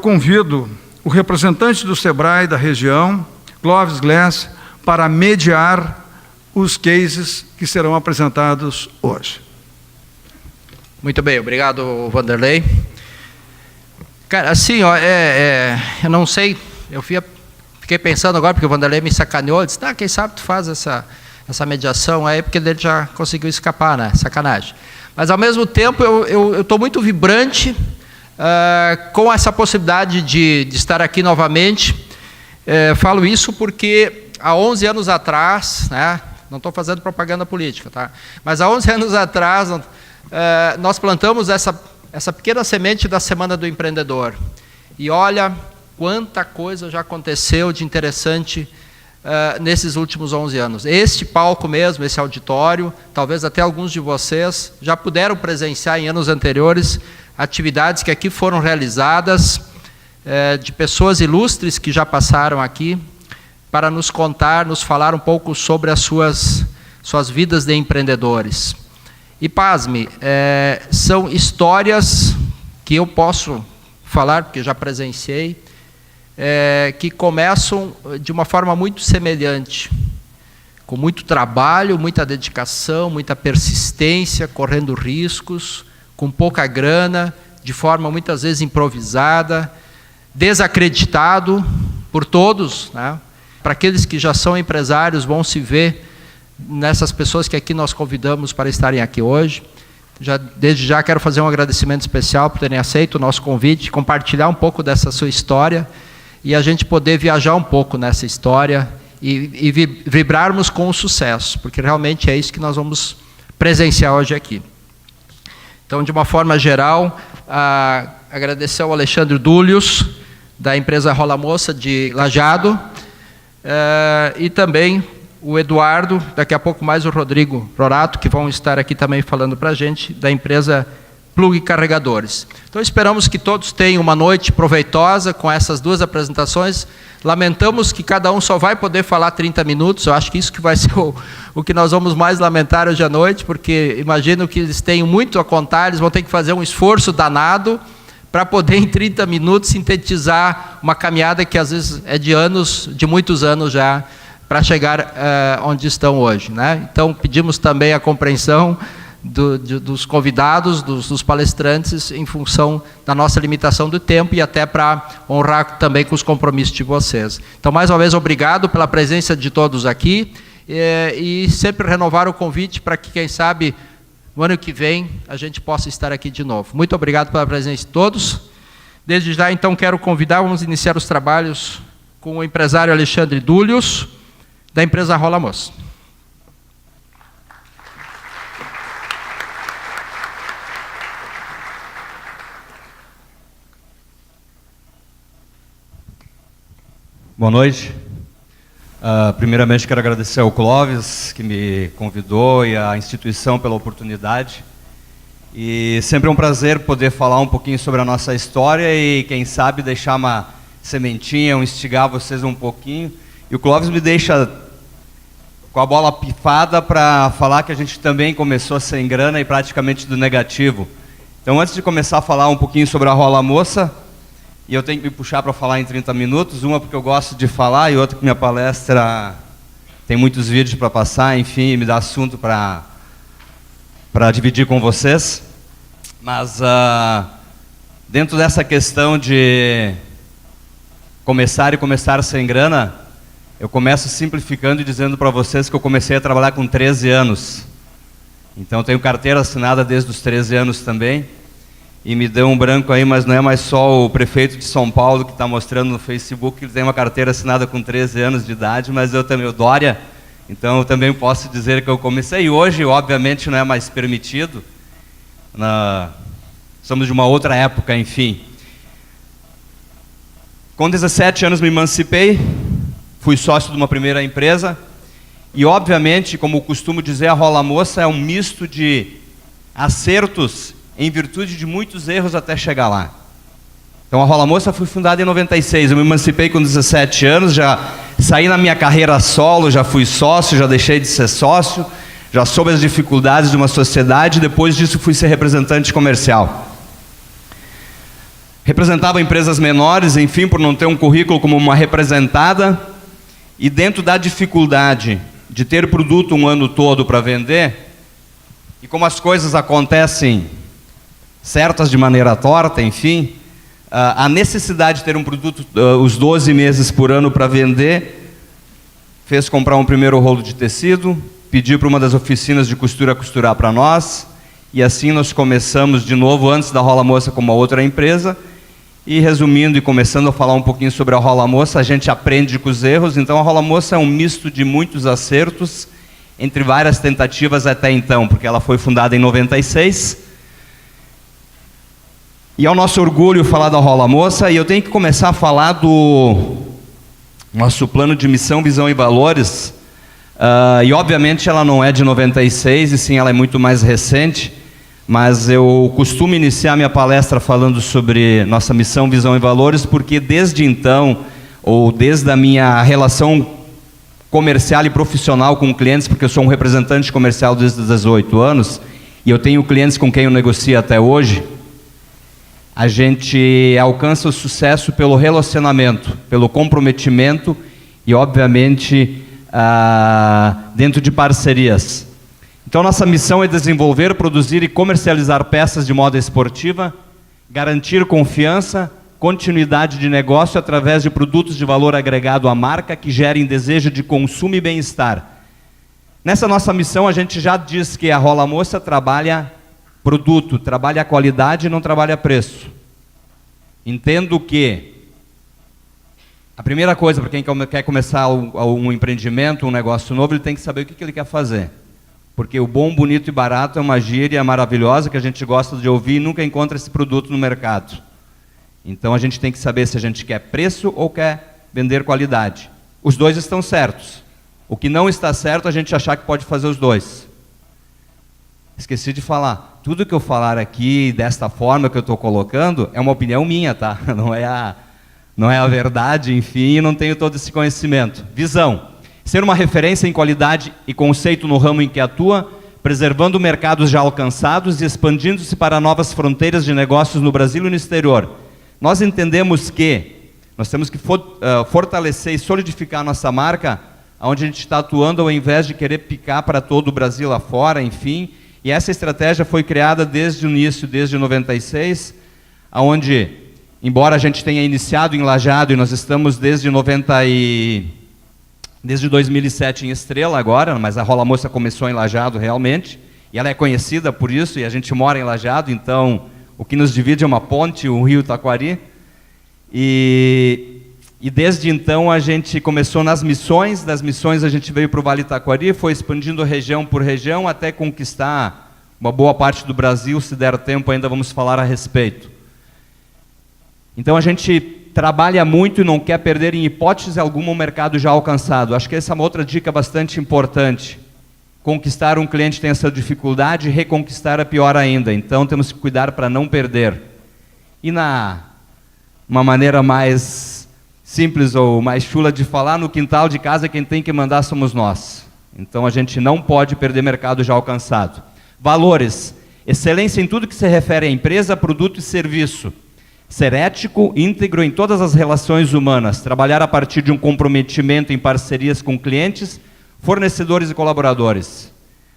convido o representante do SEBRAE da região, Clóvis Glass, para mediar os cases que serão apresentados hoje. Muito bem, obrigado, Vanderlei. Cara, assim, ó, eu não sei, fiquei pensando agora, porque o Vanderlei me sacaneou, disse, quem sabe tu faz essa mediação aí, porque ele já conseguiu escapar, né? Sacanagem. Mas, ao mesmo tempo, eu estou muito vibrante com essa possibilidade de estar aqui novamente. Falo isso porque há 11 anos atrás, né, não estou fazendo propaganda política, tá? Mas há 11 anos atrás nós plantamos essa pequena semente da Semana do Empreendedor. E olha quanta coisa já aconteceu de interessante nesses últimos 11 anos. Este palco mesmo, esse auditório, talvez até alguns de vocês já puderam presenciar em anos anteriores atividades que aqui foram realizadas de pessoas ilustres que já passaram aqui para nos contar, nos falar um pouco sobre as suas vidas de empreendedores. E pasme, são histórias que eu posso falar, porque já presenciei, que começam de uma forma muito semelhante, com muito trabalho, muita dedicação, muita persistência, correndo riscos, com pouca grana, de forma muitas vezes improvisada, desacreditado por todos, né? Para aqueles que já são empresários, vão se ver nessas pessoas que aqui nós convidamos para estarem aqui hoje. Desde já quero fazer um agradecimento especial por terem aceito o nosso convite, compartilhar um pouco dessa sua história e a gente poder viajar um pouco nessa história e vibrarmos com o sucesso, porque realmente é isso que nós vamos presenciar hoje aqui. Então, de uma forma geral, agradecer ao Alexandre Dúlios, da empresa Rola Moça de Lajeado, e também o Eduardo, daqui a pouco mais o Rodrigo Rorato, que vão estar aqui também falando para a gente, da empresa Plug Carregadores. Então, esperamos que todos tenham uma noite proveitosa com essas duas apresentações. Lamentamos que cada um só vai poder falar 30 minutos, eu acho que isso que vai ser o que nós vamos mais lamentar hoje à noite, porque imagino que eles tenham muito a contar, eles vão ter que fazer um esforço danado para poder, em 30 minutos, sintetizar uma caminhada que, às vezes, é de muitos anos já, para chegar onde estão hoje, né? Então, pedimos também a compreensão dos convidados, dos palestrantes, em função da nossa limitação do tempo e até para honrar também com os compromissos de vocês. Então, mais uma vez, obrigado pela presença de todos aqui e sempre renovar o convite para que, quem sabe, no ano que vem, a gente possa estar aqui de novo. Muito obrigado pela presença de todos. Desde já, então, quero convidar, vamos iniciar os trabalhos com o empresário Alexandre Dúlios, da empresa Rola Moça. Boa noite. Primeiramente, quero agradecer ao Clóvis, que me convidou, e à instituição pela oportunidade. E sempre é um prazer poder falar um pouquinho sobre a nossa história e, quem sabe, deixar uma sementinha, instigar vocês um pouquinho. E o Clóvis me deixa com a bola pifada para falar que a gente também começou sem grana e praticamente do negativo. Então, antes de começar a falar um pouquinho sobre a Rola Moça, e eu tenho que me puxar para falar em 30 minutos, uma porque eu gosto de falar e outra que minha palestra tem muitos vídeos para passar, enfim, me dá assunto para dividir com vocês. Mas dentro dessa questão de começar sem grana, eu começo simplificando e dizendo para vocês que eu comecei a trabalhar com 13 anos. Então, eu tenho carteira assinada desde os 13 anos também. E me deu um branco aí, mas não é mais só o prefeito de São Paulo que está mostrando no Facebook que ele tem uma carteira assinada com 13 anos de idade, mas eu também, o Dória, então eu também posso dizer que eu comecei. E hoje, obviamente, não é mais permitido. Somos de uma outra época, enfim. Com 17 anos me emancipei, fui sócio de uma primeira empresa e, obviamente, como eu costumo dizer, a Rola Moça é um misto de acertos em virtude de muitos erros até chegar lá. Então, a Rola Moça foi fundada em 96, eu me emancipei com 17 anos, já saí na minha carreira solo, já fui sócio, já deixei de ser sócio, já soube as dificuldades de uma sociedade, depois disso fui ser representante comercial. representava empresas menores, enfim, por não ter um currículo como uma representada, e dentro da dificuldade de ter produto um ano todo para vender, e como as coisas acontecem certas de maneira torta, enfim, a necessidade de ter um produto os 12 meses por ano para vender, fez comprar um primeiro rolo de tecido, pedir para uma das oficinas de costura costurar para nós, e assim nós começamos de novo, antes da Rola Moça, com uma outra empresa. E resumindo e começando a falar um pouquinho sobre a Rola Moça, a gente aprende com os erros. Então a Rola Moça é um misto de muitos acertos, entre várias tentativas até então, porque ela foi fundada em 96. E é o nosso orgulho falar da Rola Moça, e eu tenho que começar a falar do nosso plano de missão, visão e valores. E obviamente ela não é de 96, e sim, ela é muito mais recente. Mas eu costumo iniciar minha palestra falando sobre nossa missão, visão e valores, porque desde então, ou desde a minha relação comercial e profissional com clientes, porque eu sou um representante comercial desde os 18 anos, e eu tenho clientes com quem eu negocio até hoje, a gente alcança o sucesso pelo relacionamento, pelo comprometimento e, obviamente, dentro de parcerias. Então, nossa missão é desenvolver, produzir e comercializar peças de moda esportiva, garantir confiança, continuidade de negócio através de produtos de valor agregado à marca que gerem desejo de consumo e bem-estar. Nessa nossa missão, a gente já diz que a Rola Moça trabalha produto, trabalha qualidade e não trabalha preço. Entendo que a primeira coisa para quem quer começar um empreendimento, um negócio novo, ele tem que saber o que ele quer fazer. Porque o bom, bonito e barato é uma gíria maravilhosa que a gente gosta de ouvir e nunca encontra esse produto no mercado. Então a gente tem que saber se a gente quer preço ou quer vender qualidade. Os dois estão certos. O que não está certo é a gente achar que pode fazer os dois. Esqueci de falar. Tudo que eu falar aqui, desta forma que eu estou colocando, é uma opinião minha, tá? Não é a verdade, enfim, não tenho todo esse conhecimento. Visão. Ser uma referência em qualidade e conceito no ramo em que atua, preservando mercados já alcançados e expandindo-se para novas fronteiras de negócios no Brasil e no exterior. Nós entendemos que nós temos que fortalecer e solidificar a nossa marca, onde a gente está atuando, ao invés de querer picar para todo o Brasil lá fora, enfim. E essa estratégia foi criada desde o início, desde 96, onde, embora a gente tenha iniciado em Lajeado, e nós estamos desde 2007 em Estrela agora, mas a Rola Moça começou em Lajeado realmente, e ela é conhecida por isso, e a gente mora em Lajeado, então o que nos divide é uma ponte, o rio Taquari, e desde então a gente começou nas missões, das missões a gente veio para o Vale Taquari, foi expandindo região por região até conquistar uma boa parte do Brasil, se der tempo ainda vamos falar a respeito. Então a gente trabalha muito e não quer perder em hipótese alguma o mercado já alcançado. Acho que essa é uma outra dica bastante importante. Conquistar um cliente tem essa dificuldade, reconquistar é pior ainda. Então temos que cuidar para não perder. E uma maneira mais simples ou mais chula de falar, no quintal de casa quem tem que mandar somos nós. Então a gente não pode perder mercado já alcançado. Valores. Excelência em tudo que se refere a empresa, produto e serviço. Ser ético, íntegro em todas as relações humanas, trabalhar a partir de um comprometimento em parcerias com clientes, fornecedores e colaboradores.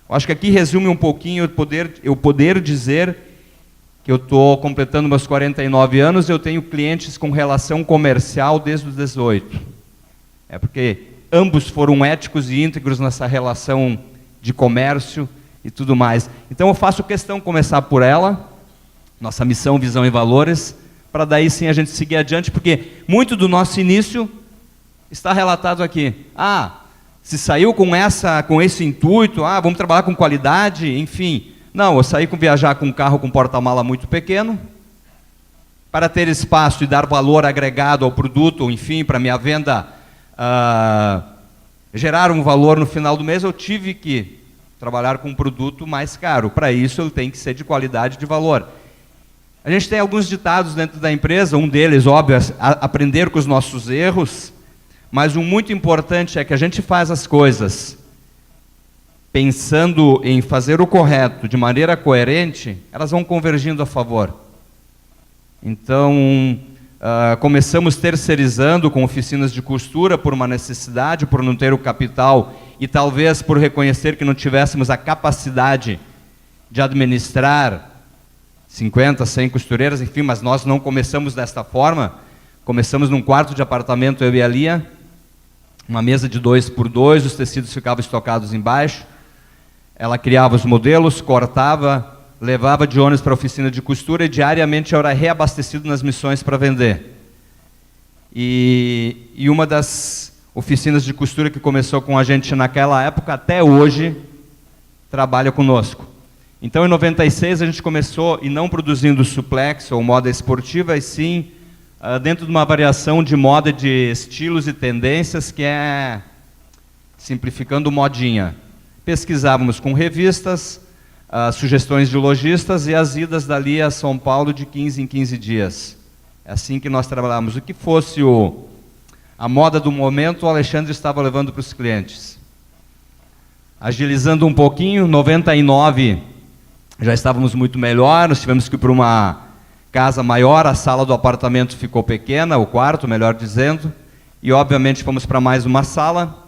Eu acho que aqui resume um pouquinho eu poder dizer que eu estou completando meus 49 anos e eu tenho clientes com relação comercial desde os 18. É porque ambos foram éticos e íntegros nessa relação de comércio e tudo mais. Então eu faço questão de começar por ela, nossa missão, visão e valores, para daí sim a gente seguir adiante, porque muito do nosso início está relatado aqui. Se saiu com esse intuito, vamos trabalhar com qualidade, enfim. Não, eu saí viajar com um carro com porta-mala muito pequeno, para ter espaço e dar valor agregado ao produto, enfim, para minha venda gerar um valor no final do mês, eu tive que trabalhar com um produto mais caro. Para isso, ele tem que ser de qualidade e de valor. A gente tem alguns ditados dentro da empresa, um deles, óbvio, é aprender com os nossos erros, mas um muito importante é que a gente faz as coisas pensando em fazer o correto, de maneira coerente, elas vão convergindo a favor. Então, começamos terceirizando com oficinas de costura por uma necessidade, por não ter o capital e talvez por reconhecer que não tivéssemos a capacidade de administrar 50, 100 costureiras, enfim, mas nós não começamos desta forma. Começamos num quarto de apartamento, eu e a Lia, uma mesa de 2x2, os tecidos ficavam estocados embaixo, ela criava os modelos, cortava, levava de ônibus para a oficina de costura e diariamente eu era reabastecido nas missões para vender. E uma das oficinas de costura que começou com a gente naquela época, até hoje, trabalha conosco. Então, em 96, a gente começou, e não produzindo suplex ou moda esportiva, e sim dentro de uma variação de moda de estilos e tendências, que é, simplificando, modinha. Pesquisávamos com revistas, sugestões de lojistas e as idas dali a São Paulo de 15 em 15 dias. É assim que nós trabalhávamos. O que fosse a moda do momento, o Alexandre estava levando para os clientes. Agilizando um pouquinho, 99 já estávamos muito melhor, nós tivemos que ir para uma casa maior, a sala do apartamento ficou pequena, o quarto, melhor dizendo, e obviamente fomos para mais uma sala,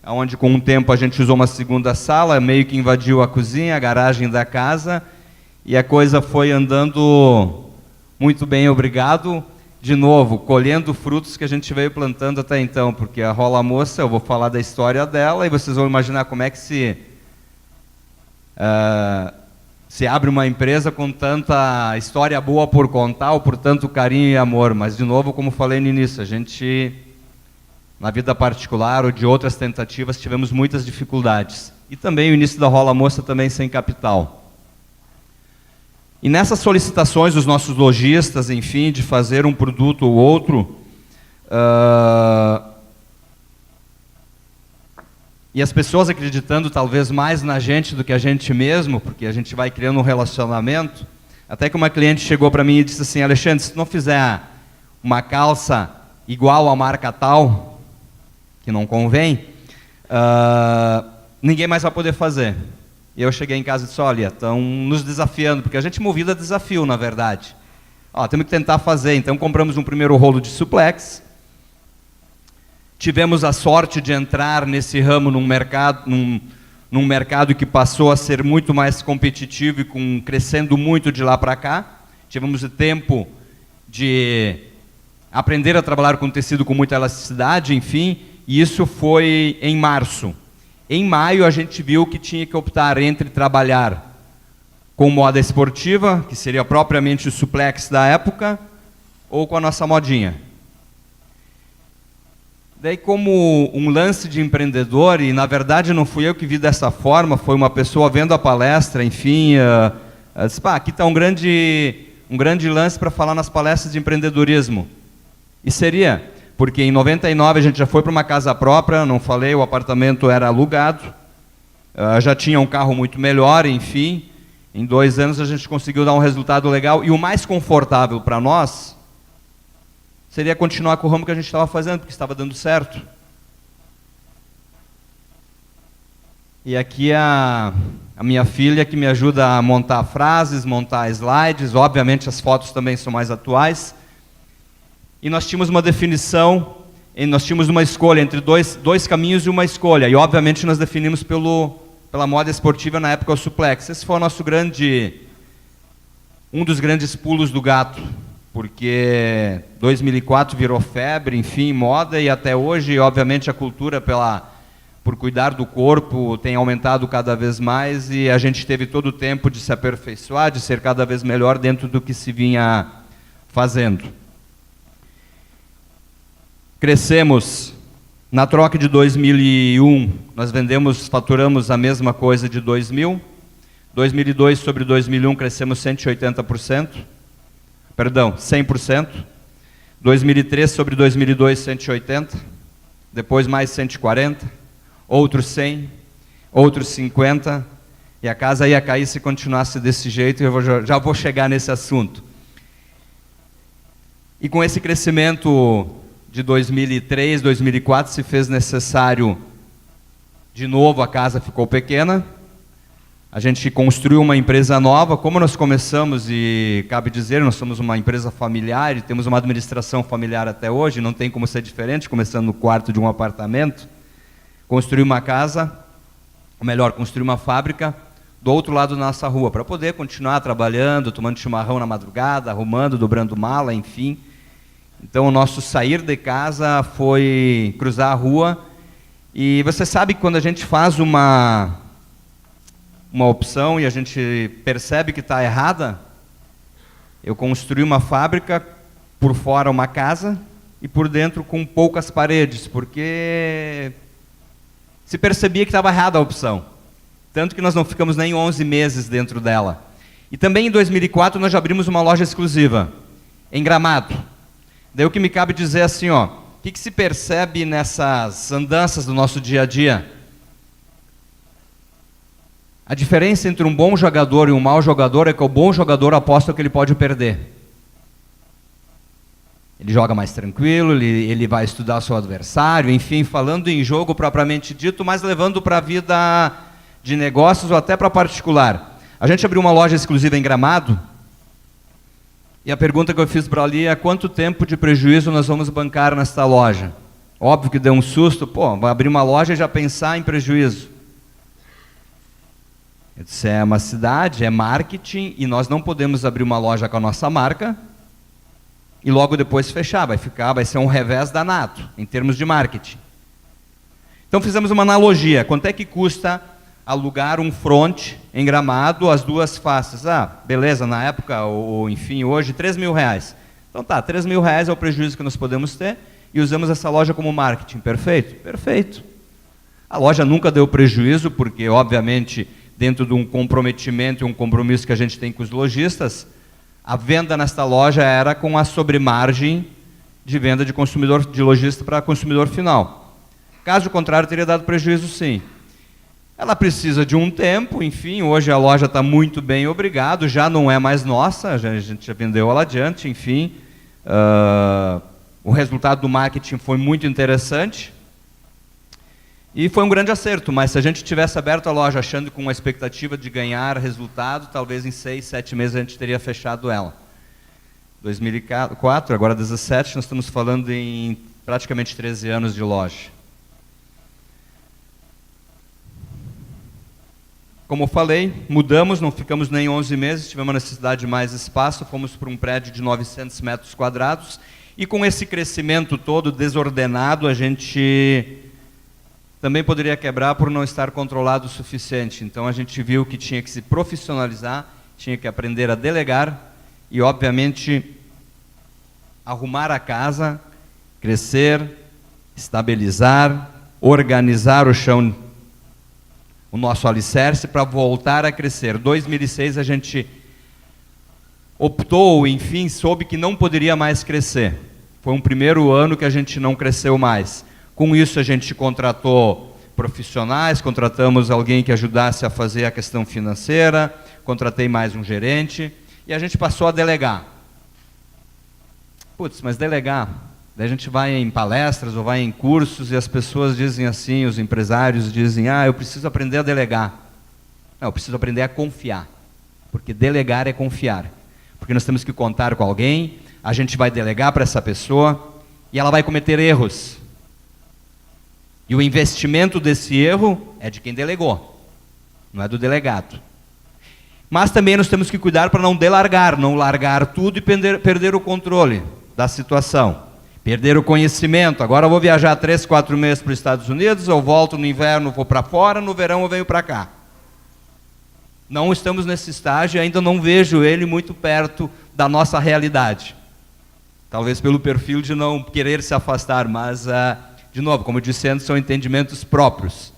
onde com o tempo a gente usou uma segunda sala, meio que invadiu a cozinha, a garagem da casa, e a coisa foi andando muito bem, obrigado. De novo, colhendo frutos que a gente veio plantando até então, porque a Rola Moça, eu vou falar da história dela, e vocês vão imaginar como é que se abre uma empresa com tanta história boa por contar, ou por tanto carinho e amor. Mas, de novo, como falei no início, a gente, na vida particular ou de outras tentativas, tivemos muitas dificuldades. E também o início da Rola Moça também sem capital. E nessas solicitações dos nossos lojistas, enfim, de fazer um produto ou outro, e as pessoas acreditando talvez mais na gente do que a gente mesmo, porque a gente vai criando um relacionamento, até que uma cliente chegou para mim e disse assim: Alexandre, se tu não fizer uma calça igual à marca tal, que não convém, ninguém mais vai poder fazer. E eu cheguei em casa e disse: olha, estão nos desafiando, porque a gente movida desafio, na verdade. Temos que tentar fazer. Então compramos um primeiro rolo de suplex. Tivemos a sorte de entrar nesse ramo num mercado que passou a ser muito mais competitivo e crescendo muito de lá para cá. Tivemos o tempo de aprender a trabalhar com tecido com muita elasticidade, enfim, e isso foi em março. Em maio a gente viu que tinha que optar entre trabalhar com moda esportiva, que seria propriamente o suplex da época, ou com a nossa modinha. Daí, como um lance de empreendedor, e na verdade não fui eu que vi dessa forma, foi uma pessoa vendo a palestra, enfim, disse: aqui está um grande lance para falar nas palestras de empreendedorismo. E seria, porque em 99 a gente já foi para uma casa própria, não falei, o apartamento era alugado, já tinha um carro muito melhor, enfim, em 2 anos a gente conseguiu dar um resultado legal, e o mais confortável para nós seria continuar com o ramo que a gente estava fazendo, porque estava dando certo. E aqui a minha filha que me ajuda a montar frases, montar slides, obviamente as fotos também são mais atuais. E nós tínhamos uma definição, nós tínhamos uma escolha entre dois caminhos e uma escolha. E obviamente nós definimos pela moda esportiva na época o suplex. Esse foi o nosso um dos grandes pulos do gato, porque 2004 virou febre, enfim, moda, e até hoje, obviamente, a cultura por cuidar do corpo tem aumentado cada vez mais, e a gente teve todo o tempo de se aperfeiçoar, de ser cada vez melhor dentro do que se vinha fazendo. Crescemos. Na troca de 2001, nós faturamos a mesma coisa de 2000. 2002 sobre 2001 crescemos 180%. Perdão, 100%. 2003 sobre 2002, 180%. Depois mais 140%. Outros 100%. Outros 50%. E a casa ia cair se continuasse desse jeito, e eu já vou chegar nesse assunto. E com esse crescimento de 2003, 2004, se fez necessário, de novo a casa ficou pequena, A gente construiu uma empresa nova. Como nós começamos, e cabe dizer, nós somos uma empresa familiar e temos uma administração familiar até hoje, não tem como ser diferente, começando no quarto de um apartamento. Construí uma casa, ou melhor, construí uma fábrica do outro lado da nossa rua, para poder continuar trabalhando, tomando chimarrão na madrugada, arrumando, dobrando mala, enfim. Então, o nosso sair de casa foi cruzar a rua. E você sabe que quando a gente faz uma opção e a gente percebe que está errada, eu construí uma fábrica, por fora uma casa, e por dentro com poucas paredes, porque se percebia que estava errada a opção. Tanto que nós não ficamos nem 11 meses dentro dela. E também em 2004 nós já abrimos uma loja exclusiva, em Gramado. Daí o que me cabe dizer assim, ó, o que se percebe nessas andanças do nosso dia a dia? A diferença entre um bom jogador e um mau jogador é que o bom jogador aposta que ele pode perder. Ele joga mais tranquilo, ele vai estudar seu adversário, enfim, falando em jogo propriamente dito, mas levando para a vida de negócios ou até para particular. A gente abriu uma loja exclusiva em Gramado, e a pergunta que eu fiz para ali é: quanto tempo de prejuízo nós vamos bancar nesta loja? Óbvio que deu um susto, vai abrir uma loja e já pensar em prejuízo. Eu disse, é uma cidade, é marketing, e nós não podemos abrir uma loja com a nossa marca e logo depois fechar, vai ser um revés danado, em termos de marketing. Então fizemos uma analogia, quanto é que custa alugar um front em Gramado, as duas faces? Beleza, na época, ou enfim, hoje, R$3.000. Então tá, R$3.000 é o prejuízo que nós podemos ter, e usamos essa loja como marketing, perfeito? Perfeito. A loja nunca deu prejuízo, porque obviamente, dentro de um comprometimento e um compromisso que a gente tem com os lojistas, a venda nesta loja era com a sobremargem de venda de consumidor, de lojista para consumidor final. Caso contrário, teria dado prejuízo sim. Ela precisa de um tempo, enfim, hoje a loja está muito bem, obrigado, já não é mais nossa, a gente já vendeu ela adiante, enfim. O resultado do marketing foi muito interessante. E foi um grande acerto, mas se a gente tivesse aberto a loja achando com a expectativa de ganhar resultado, talvez em 6, 7 meses a gente teria fechado ela. 2004, agora 17, nós estamos falando em praticamente 13 anos de loja. Como eu falei, mudamos, não ficamos nem 11 meses, tivemos uma necessidade de mais espaço, fomos para um prédio de 900 metros quadrados, e com esse crescimento todo desordenado, a gente também poderia quebrar por não estar controlado o suficiente. Então a gente viu que tinha que se profissionalizar, tinha que aprender a delegar e, obviamente, arrumar a casa, crescer, estabilizar, organizar o chão, o nosso alicerce para voltar a crescer. Em 2006 a gente optou, enfim, soube que não poderia mais crescer. Foi um primeiro ano que a gente não cresceu mais. Com isso a gente contratou profissionais, contratamos alguém que ajudasse a fazer a questão financeira, contratei mais um gerente e a gente passou a delegar. Putz, mas delegar? Daí a gente vai em palestras ou vai em cursos e as pessoas dizem assim, os empresários dizem, eu preciso aprender a delegar. Não, eu preciso aprender a confiar, porque delegar é confiar. Porque nós temos que contar com alguém, a gente vai delegar para essa pessoa e ela vai cometer erros. E o investimento desse erro é de quem delegou, não é do delegado. Mas também nós temos que cuidar para não delargar, não largar tudo e perder o controle da situação. Perder o conhecimento. Agora eu vou viajar 3, 4 meses para os Estados Unidos, eu volto no inverno, vou para fora, no verão eu venho para cá. Não estamos nesse estágio e ainda não vejo ele muito perto da nossa realidade. Talvez pelo perfil de não querer se afastar, mas... de novo, como eu disse antes, são entendimentos próprios.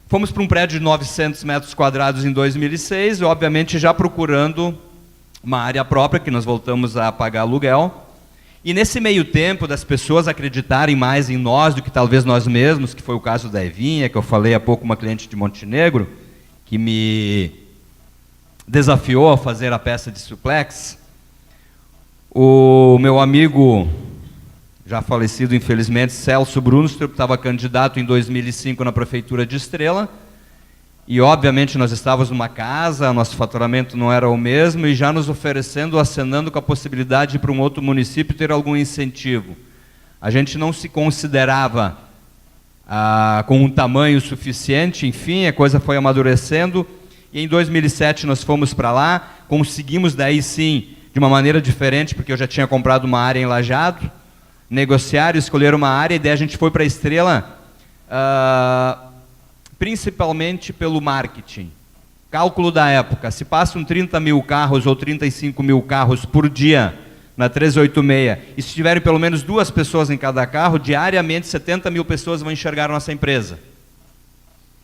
Fomos para um prédio de 900 metros quadrados em 2006, e obviamente já procurando uma área própria, que nós voltamos a pagar aluguel. E nesse meio tempo das pessoas acreditarem mais em nós do que talvez nós mesmos, que foi o caso da Evinha, que eu falei há pouco, uma cliente de Montenegro, que me desafiou a fazer a peça de suplex. O meu amigo... já falecido, infelizmente, Celso Brunstrup, estava candidato em 2005 na Prefeitura de Estrela, e obviamente nós estávamos numa casa, nosso faturamento não era o mesmo, e já nos oferecendo, acenando com a possibilidade de ir para um outro município ter algum incentivo. A gente não se considerava com um tamanho suficiente, enfim, a coisa foi amadurecendo, e em 2007 nós fomos para lá, conseguimos daí sim, de uma maneira diferente, porque eu já tinha comprado uma área em Lajeado, negociar, escolher uma área, e daí a gente foi para a Estrela, principalmente pelo marketing. Cálculo da época, se passam 30 mil carros ou 35 mil carros por dia na 386, e se tiverem pelo menos 2 pessoas em cada carro, diariamente 70 mil pessoas vão enxergar a nossa empresa.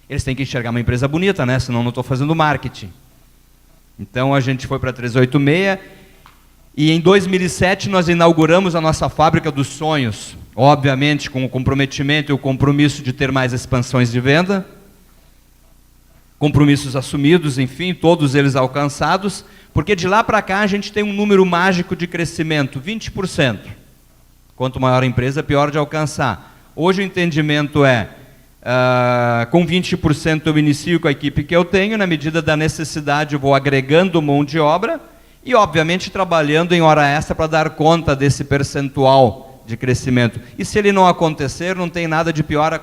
Eles têm que enxergar uma empresa bonita, né? Senão não estou fazendo marketing. Então a gente foi para a 386, e em 2007 nós inauguramos a nossa fábrica dos sonhos, obviamente com o comprometimento e o compromisso de ter mais expansões de venda, compromissos assumidos, enfim, todos eles alcançados, porque de lá para cá a gente tem um número mágico de crescimento, 20%. Quanto maior a empresa, pior de alcançar. Hoje o entendimento é, com 20% eu inicio com a equipe que eu tenho, na medida da necessidade eu vou agregando mão de obra e, obviamente, trabalhando em hora extra para dar conta desse percentual de crescimento. E se ele não acontecer, não tem nada de pior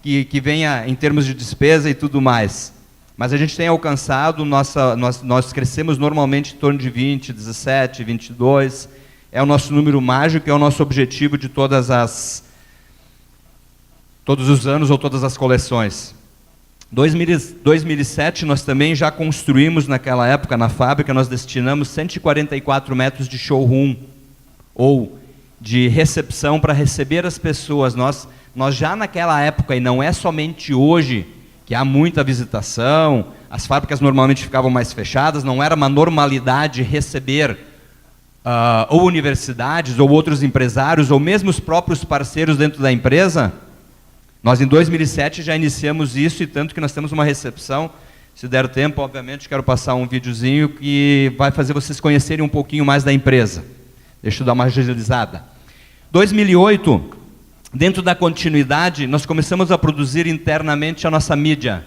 que venha em termos de despesa e tudo mais. Mas a gente tem alcançado, nós crescemos normalmente em torno de 20, 17, 22, é o nosso número mágico, é o nosso objetivo de todos os anos ou todas as coleções. 2007 nós também já construímos naquela época na fábrica, nós destinamos 144 metros de showroom, ou de recepção para receber as pessoas. Nós já naquela época, e não é somente hoje, que há muita visitação, as fábricas normalmente ficavam mais fechadas, não era uma normalidade receber ou universidades, ou outros empresários, ou mesmo os próprios parceiros dentro da empresa. Nós em 2007 já iniciamos isso, e tanto que nós temos uma recepção, se der tempo, obviamente, quero passar um videozinho que vai fazer vocês conhecerem um pouquinho mais da empresa. Deixa eu dar uma agilizada. 2008, dentro da continuidade, nós começamos a produzir internamente a nossa mídia.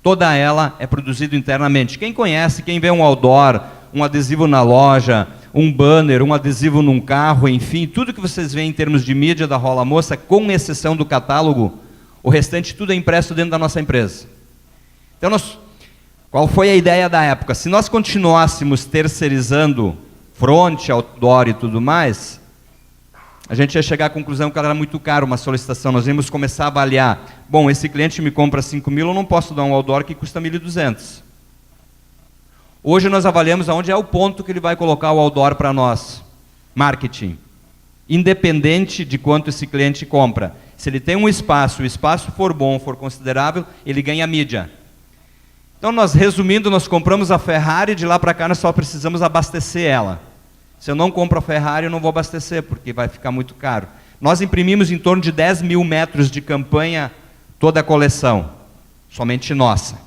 Toda ela é produzida internamente. Quem conhece, quem vê um outdoor, um adesivo na loja, um banner, um adesivo num carro, enfim, tudo que vocês veem em termos de mídia da Rola Moça, com exceção do catálogo, o restante tudo é impresso dentro da nossa empresa. Então, qual foi a ideia da época? Se nós continuássemos terceirizando front, outdoor e tudo mais, a gente ia chegar à conclusão que ela era muito caro, uma solicitação. Nós íamos começar a avaliar, bom, esse cliente me compra 5 mil, eu não posso dar um outdoor que custa 1.200. Hoje nós avaliamos aonde é o ponto que ele vai colocar o outdoor para nós. Marketing. Independente de quanto esse cliente compra. Se ele tem um espaço, o espaço for bom, for considerável, ele ganha mídia. Então, resumindo, nós compramos a Ferrari, de lá para cá nós só precisamos abastecer ela. Se eu não compro a Ferrari, eu não vou abastecer, porque vai ficar muito caro. Nós imprimimos em torno de 10 mil metros de campanha, toda a coleção, somente nossa.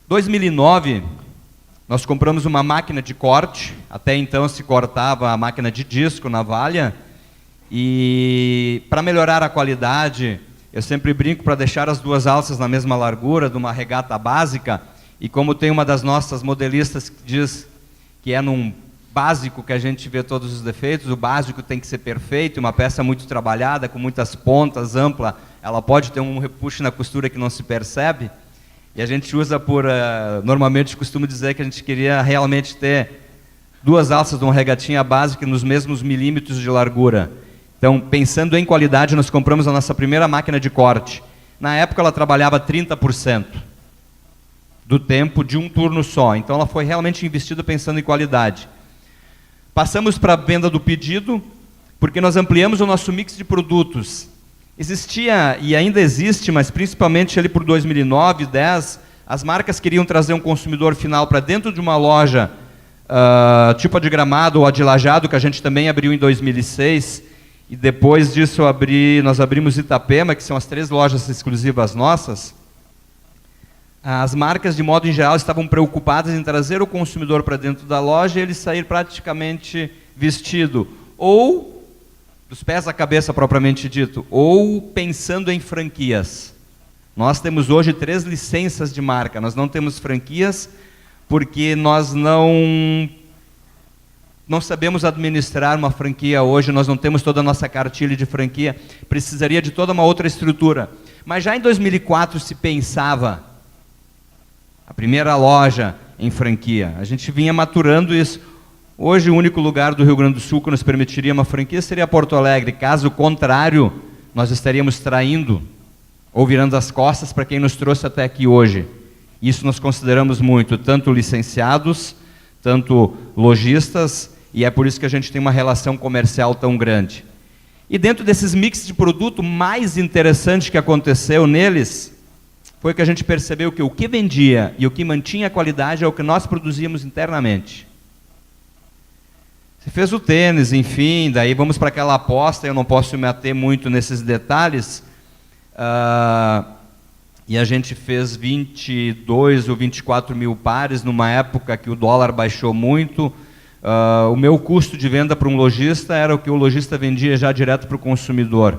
2009, nós compramos uma máquina de corte, até então se cortava a máquina de disco na valha, e para melhorar a qualidade, eu sempre brinco para deixar as 2 alças na mesma largura, de uma regata básica, e como tem uma das nossas modelistas que diz que é num básico que a gente vê todos os defeitos, o básico tem que ser perfeito, uma peça muito trabalhada, com muitas pontas, ampla, ela pode ter um repuxo na costura que não se percebe, e a gente usa normalmente costumo dizer que a gente queria realmente ter 2 alças de uma regatinha básica nos mesmos milímetros de largura. Então, pensando em qualidade, nós compramos a nossa primeira máquina de corte. Na época ela trabalhava 30% do tempo de um turno só, então ela foi realmente investida pensando em qualidade. Passamos para a venda do pedido, porque nós ampliamos o nosso mix de produtos. Existia, e ainda existe, mas principalmente ali por 2009, 2010, as marcas queriam trazer um consumidor final para dentro de uma loja, tipo a de Gramado ou a de Lajeado, que a gente também abriu em 2006, e depois disso nós abrimos Itapema, que são as 3 lojas exclusivas nossas. As marcas, de modo em geral, estavam preocupadas em trazer o consumidor para dentro da loja e ele sair praticamente vestido, ou dos pés à cabeça propriamente dito, ou pensando em franquias. Nós temos hoje 3 licenças de marca, nós não temos franquias porque nós não sabemos administrar uma franquia hoje, nós não temos toda a nossa cartilha de franquia, precisaria de toda uma outra estrutura. Mas já em 2004 se pensava a primeira loja em franquia, a gente vinha maturando isso. Hoje o único lugar do Rio Grande do Sul que nos permitiria uma franquia seria Porto Alegre, caso contrário, nós estaríamos traindo ou virando as costas para quem nos trouxe até aqui hoje. Isso nós consideramos muito, tanto licenciados, tanto lojistas, e é por isso que a gente tem uma relação comercial tão grande. E dentro desses mix de produto, mais interessante que aconteceu neles, foi que a gente percebeu que o que vendia e o que mantinha a qualidade é o que nós produzíamos internamente. Você fez o tênis, enfim, daí vamos para aquela aposta, eu não posso me ater muito nesses detalhes, e a gente fez 22 ou 24 mil pares numa época que o dólar baixou muito. O meu custo de venda para um lojista era o que o lojista vendia já direto para o consumidor.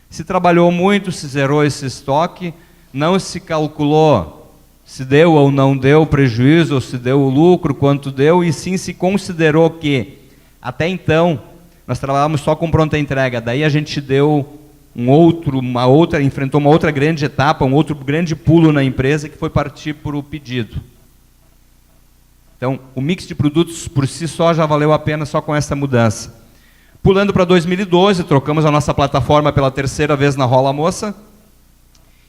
Se trabalhou muito, se zerou esse estoque, não se calculou se deu ou não deu prejuízo, ou se deu o lucro, quanto deu, e sim se considerou que, até então, nós trabalhávamos só com pronta entrega, daí a gente deu enfrentou uma outra grande etapa, um outro grande pulo na empresa, que foi partir para o pedido. Então, o mix de produtos por si só já valeu a pena só com essa mudança. Pulando para 2012, trocamos a nossa plataforma pela 3ª vez na Rola Moça,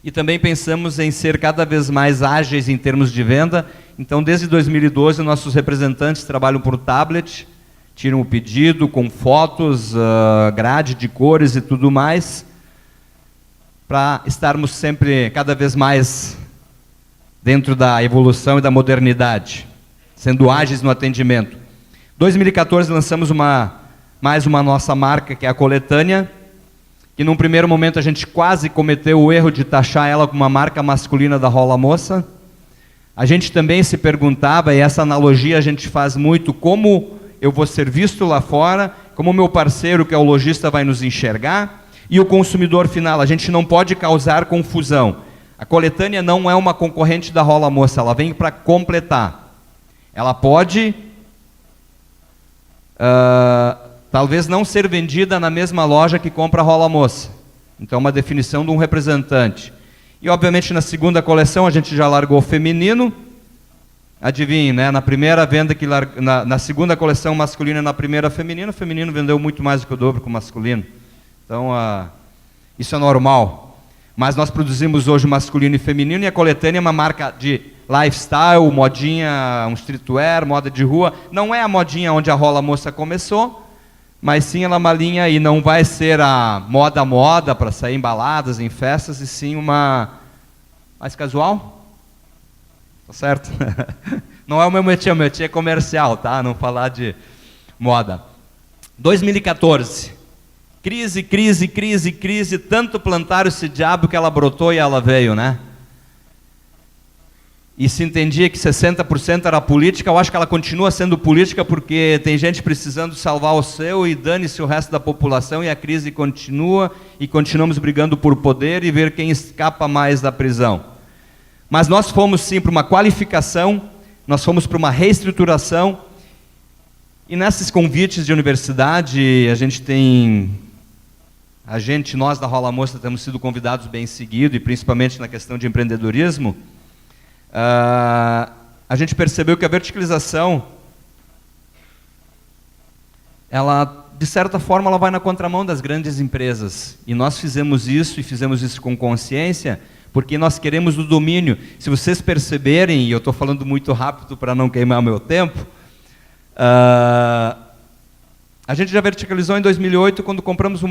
e também pensamos em ser cada vez mais ágeis em termos de venda. Então, desde 2012, nossos representantes trabalham por tablet, tiram o pedido com fotos, grade de cores e tudo mais, para estarmos sempre cada vez mais dentro da evolução e da modernidade, sendo ágeis no atendimento. Em 2014 lançamos mais uma nossa marca, que é a Coletânea, que num primeiro momento a gente quase cometeu o erro de taxar ela como uma marca masculina da Rola Moça. A gente também se perguntava, e essa analogia a gente faz muito, como eu vou ser visto lá fora, como o meu parceiro, que é o lojista, vai nos enxergar, e o consumidor final. A gente não pode causar confusão. A Coletânea não é uma concorrente da Rola Moça, ela vem para completar. Ela pode, talvez não ser vendida na mesma loja que compra a Rola Moça. Então é uma definição de um representante. E obviamente na segunda coleção a gente já largou o feminino. Adivinhe, né? Na primeira venda, na segunda coleção masculina e na primeira feminino, o feminino vendeu muito mais do que o dobro que o masculino. Então, isso é normal. Mas nós produzimos hoje masculino e feminino, e a Coletânea é uma marca de lifestyle, modinha, um streetwear, moda de rua. Não é a modinha onde a Rola Moça começou, mas sim ela é uma linha, e não vai ser a moda para sair em baladas, em festas, e sim uma mais casual. Tá certo? Não é o meu métier é comercial, tá? Não falar de moda. 2014. Crise, tanto plantaram esse diabo que ela brotou e ela veio, né? E se entendia que 60% era política, eu acho que ela continua sendo política, porque tem gente precisando salvar o seu e dane-se o resto da população, e a crise continua, e continuamos brigando por poder e ver quem escapa mais da prisão. Mas nós fomos sim para uma qualificação, nós fomos para uma reestruturação, e nesses convites de universidade, nós da Rola Moça temos sido convidados bem seguido, e principalmente na questão de empreendedorismo, a gente percebeu que a verticalização, ela, de certa forma, ela vai na contramão das grandes empresas, e nós fizemos isso, e fizemos isso com consciência, porque nós queremos o domínio. Se vocês perceberem, e eu estou falando muito rápido para não queimar o meu tempo, a gente já verticalizou em 2008 quando compramos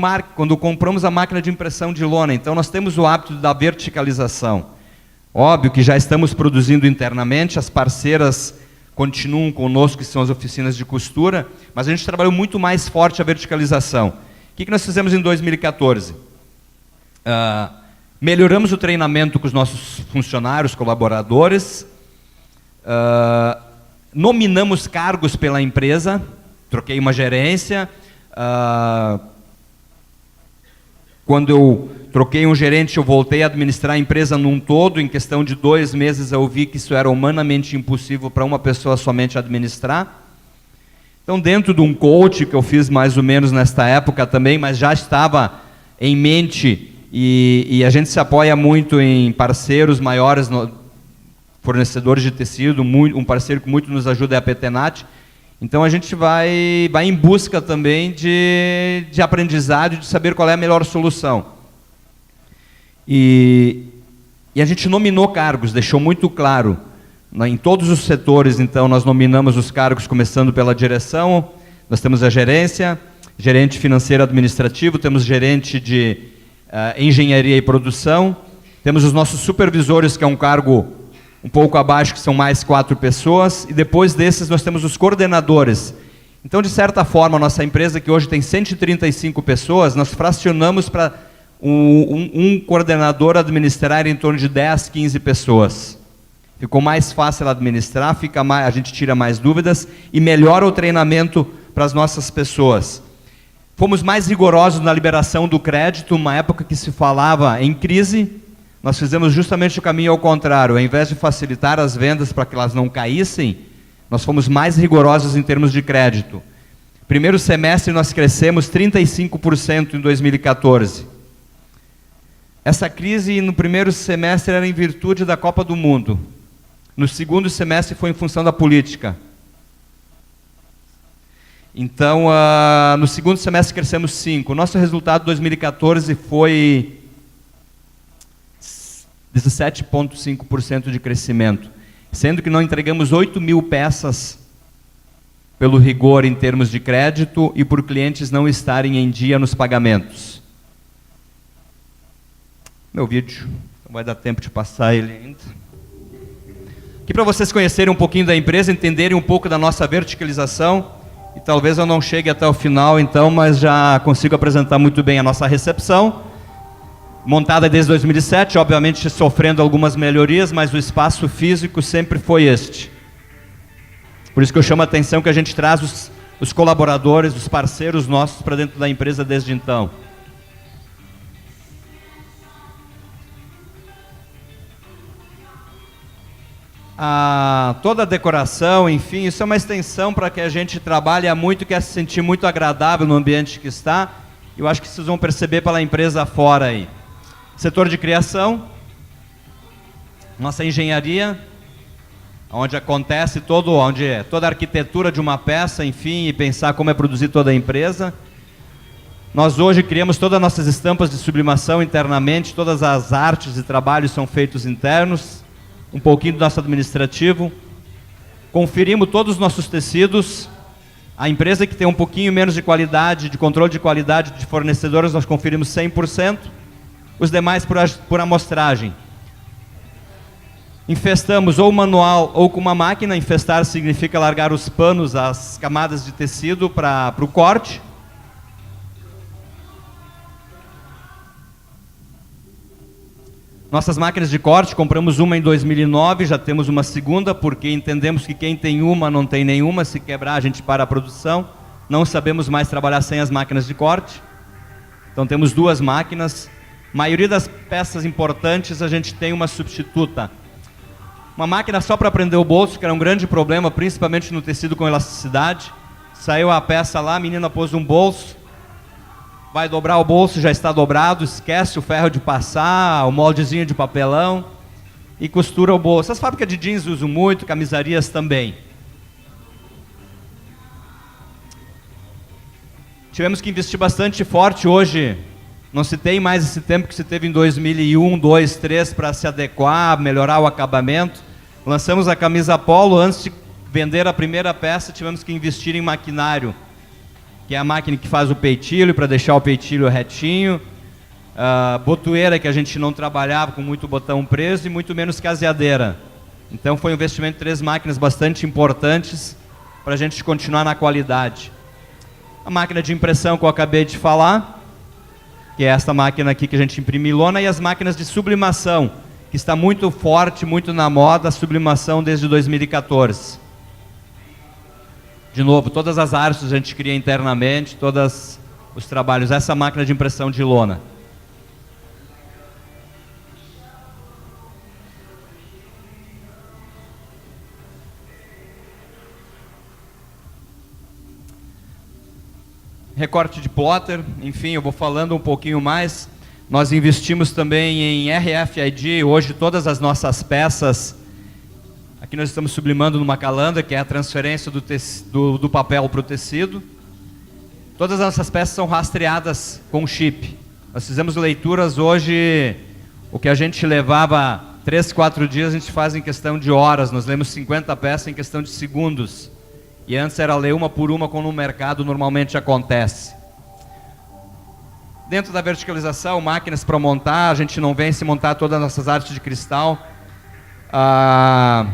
a máquina de impressão de lona. Então nós temos o hábito da verticalização. Óbvio que já estamos produzindo internamente, as parceiras continuam conosco, que são as oficinas de costura, mas a gente trabalhou muito mais forte a verticalização. O que nós fizemos em 2014? Melhoramos o treinamento com os nossos funcionários, colaboradores, nominamos cargos pela empresa, troquei uma gerência, quando eu troquei um gerente, eu voltei a administrar a empresa num todo. Em questão de 2 meses eu vi que isso era humanamente impossível para uma pessoa somente administrar. Então, dentro de um coach que eu fiz mais ou menos nesta época também, mas já estava em mente, e a gente se apoia muito em parceiros maiores, fornecedores de tecido, um parceiro que muito nos ajuda é a Petenat. Então a gente vai em busca também de aprendizado, de saber qual é a melhor solução. E a gente nominou cargos, deixou muito claro. Em todos os setores, então, nós nominamos os cargos, começando pela direção. Nós temos a gerência, gerente financeiro administrativo, temos gerente de engenharia e produção, temos os nossos supervisores, que é um cargo um pouco abaixo, que são mais 4 pessoas, e depois desses nós temos os coordenadores. Então, de certa forma, a nossa empresa, que hoje tem 135 pessoas, nós fracionamos para um coordenador administrar em torno de 10, 15 pessoas. Ficou mais fácil administrar, a gente tira mais dúvidas e melhora o treinamento para as nossas pessoas. Fomos mais rigorosos na liberação do crédito, uma época que se falava em crise. Nós fizemos justamente o caminho ao contrário. Ao invés de facilitar as vendas para que elas não caíssem, nós fomos mais rigorosos em termos de crédito. Primeiro semestre nós crescemos 35% em 2014. Essa crise no primeiro semestre era em virtude da Copa do Mundo. No segundo semestre foi em função da política. Então, no segundo semestre crescemos 5%. O nosso resultado de 2014 foi 17,5% de crescimento, sendo que nós entregamos 8.000 peças pelo rigor em termos de crédito e por clientes não estarem em dia nos pagamentos. Meu vídeo, não vai dar tempo de passar ele ainda. Aqui para vocês conhecerem um pouquinho da empresa, entenderem um pouco da nossa verticalização, e talvez eu não chegue até o final então, mas já consigo apresentar muito bem a nossa recepção. Montada desde 2007, obviamente sofrendo algumas melhorias, mas o espaço físico sempre foi este. Por isso que eu chamo a atenção que a gente traz os colaboradores, os parceiros nossos para dentro da empresa desde então. Toda a decoração, enfim, isso é uma extensão para que a gente trabalhe muito, quer se sentir muito agradável no ambiente que está. Eu acho que vocês vão perceber pela empresa fora aí. Setor de criação, nossa engenharia, onde acontece toda a arquitetura de uma peça, enfim, e pensar como é produzir toda a empresa. Nós hoje criamos todas as nossas estampas de sublimação internamente, todas as artes e trabalhos são feitos internos, um pouquinho do nosso administrativo. Conferimos todos os nossos tecidos. A empresa que tem um pouquinho menos de qualidade, de controle de qualidade de fornecedores, nós conferimos 100%. Os demais por amostragem. Infestamos ou manual ou com uma máquina. Infestar significa largar os panos, as camadas de tecido para o corte. Nossas máquinas de corte, compramos uma em 2009, já temos uma segunda, porque entendemos que quem tem uma não tem nenhuma, se quebrar a gente para a produção. Não sabemos mais trabalhar sem as máquinas de corte. Então temos 2 máquinas. A maioria das peças importantes a gente tem uma substituta. Uma máquina só para prender o bolso, que era um grande problema, principalmente no tecido com elasticidade. Saiu a peça lá, a menina pôs um bolso, vai dobrar o bolso, já está dobrado, esquece o ferro de passar, o moldezinho de papelão e costura o bolso. As fábricas de jeans usam muito, camisarias também. Tivemos que investir bastante forte hoje. Não se tem mais esse tempo que se teve em 2001, 2002, 2003 para se adequar, melhorar o acabamento. Lançamos a camisa polo, antes de vender a primeira peça tivemos que investir em maquinário, que é a máquina que faz o peitilho, para deixar o peitilho retinho. Botoeira, que a gente não trabalhava com muito botão preso, e muito menos caseadeira. Então foi um investimento de 3 máquinas bastante importantes para a gente continuar na qualidade. A máquina de impressão que eu acabei de falar, que é esta máquina aqui que a gente imprime lona, e as máquinas de sublimação, que está muito forte, muito na moda, a sublimação desde 2014. De novo, todas as artes a gente cria internamente, todos os trabalhos, essa máquina de impressão de lona. recorte de plotter, enfim, eu vou falando um pouquinho mais. Nós investimos também em RFID, hoje todas as nossas peças, aqui nós estamos sublimando numa calandra, que é a transferência do papel para o tecido. Todas as nossas peças são rastreadas com chip. Nós fizemos leituras hoje, o que a gente levava 3, 4 dias, a gente faz em questão de horas. Nós lemos 50 peças em questão de segundos. E antes era ler uma por uma, como no mercado normalmente acontece. Dentro da verticalização, máquinas para montar, a gente não vence montar todas as nossas artes de cristal. A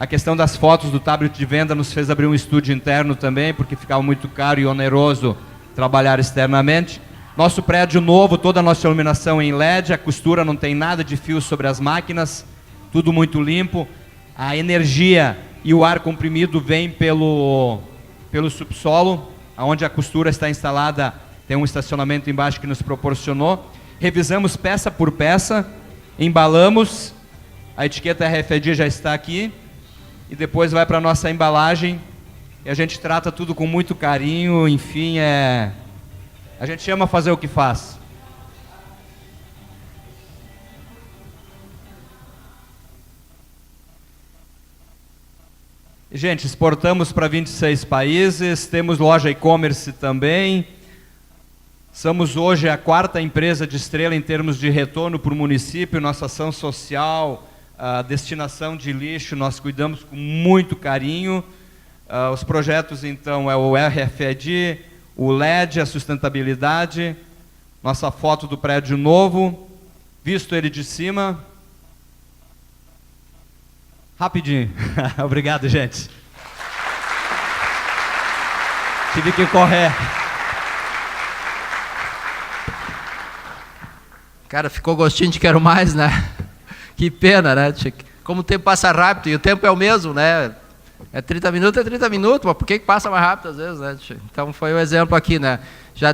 questão das fotos do tablet de venda nos fez abrir um estúdio interno também, porque ficava muito caro e oneroso trabalhar externamente. Nosso prédio novo, toda a nossa iluminação em LED, a costura não tem nada de fio sobre as máquinas, tudo muito limpo. A energia e o ar comprimido vem pelo subsolo, onde a costura está instalada, tem um estacionamento embaixo que nos proporcionou. Revisamos peça por peça, embalamos, a etiqueta RFID já está aqui, e depois vai para a nossa embalagem, e a gente trata tudo com muito carinho, enfim, a gente ama fazer o que faz. Gente, exportamos para 26 países, temos loja e-commerce também. Somos hoje a 4ª empresa de estrela em termos de retorno para o município. Nossa ação social, a destinação de lixo, nós cuidamos com muito carinho. Os projetos, então, é o RFID, o LED, a sustentabilidade, nossa foto do prédio novo, visto ele de cima. Rapidinho. Obrigado, gente. Tive que correr. Cara, ficou gostinho de quero mais, né? Que pena, né? Como o tempo passa rápido, e o tempo é o mesmo, né? É 30 minutos, mas por que passa mais rápido às vezes, né? Então foi o exemplo aqui, né?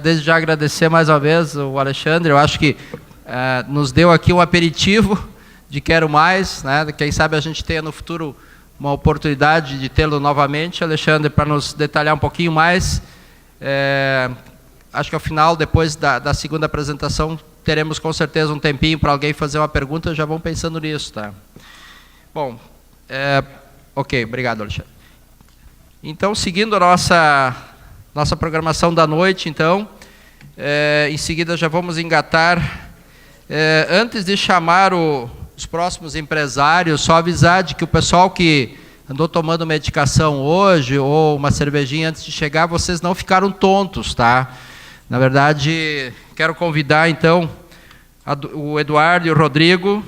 Desde já agradecer mais uma vez o Alexandre, eu acho que nos deu aqui um aperitivo de quero mais, né? Quem sabe a gente tenha no futuro uma oportunidade de tê-lo novamente, Alexandre, para nos detalhar um pouquinho mais. Acho que ao final, depois da segunda apresentação, teremos com certeza um tempinho para alguém fazer uma pergunta, já vão pensando nisso, tá? Bom, ok, obrigado, Alexandre. Então, seguindo a nossa programação da noite, então, em seguida já vamos engatar. Antes de chamar os próximos empresários, só avisar de que o pessoal que andou tomando medicação hoje, ou uma cervejinha antes de chegar, vocês não ficaram tontos, tá? Na verdade, quero convidar, então, o Eduardo e o Rodrigo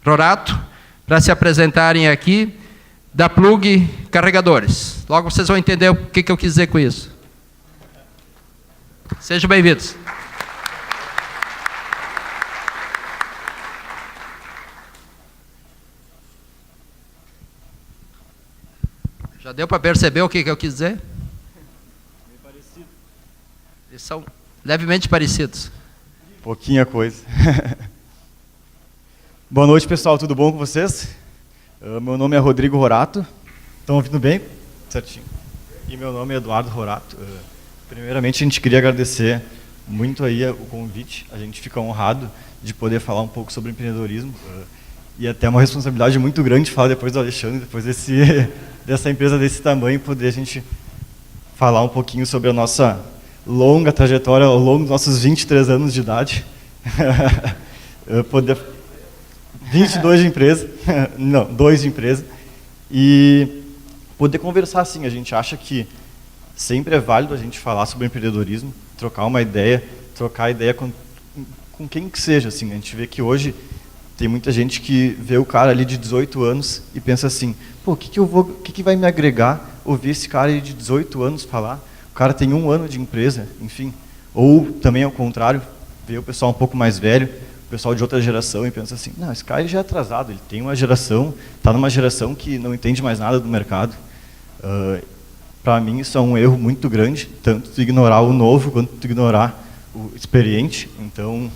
Rorato para se apresentarem aqui, da Plug Carregadores. Logo vocês vão entender o que eu quis dizer com isso. Sejam bem-vindos. Já deu para perceber o que eu quis dizer? Parecido. Eles são levemente parecidos. Pouquinha coisa. Boa noite, pessoal. Tudo bom com vocês? Meu nome é Rodrigo Rorato. Estão ouvindo bem? Certinho. E meu nome é Eduardo Rorato. Primeiramente, a gente queria agradecer muito aí o convite. A gente fica honrado de poder falar um pouco sobre empreendedorismo. E até uma responsabilidade muito grande falar depois do Alexandre, depois dessa empresa desse tamanho, poder a gente falar um pouquinho sobre a nossa longa trajetória ao longo dos nossos 23 anos de idade. 22 de empresa, não, 2 de empresa. E poder conversar assim, a gente acha que sempre é válido a gente falar sobre empreendedorismo, trocar ideia com quem que seja, assim. A gente vê que hoje tem muita gente que vê o cara ali de 18 anos e pensa assim, pô, o que vai me agregar ouvir esse cara aí de 18 anos falar? O cara tem 1 ano de empresa, enfim. Ou também ao contrário, vê o pessoal um pouco mais velho, o pessoal de outra geração e pensa assim, não, esse cara já é atrasado, ele tem uma geração, está numa geração que não entende mais nada do mercado. Para mim isso é um erro muito grande, tanto de ignorar o novo quanto de ignorar o experiente. Então,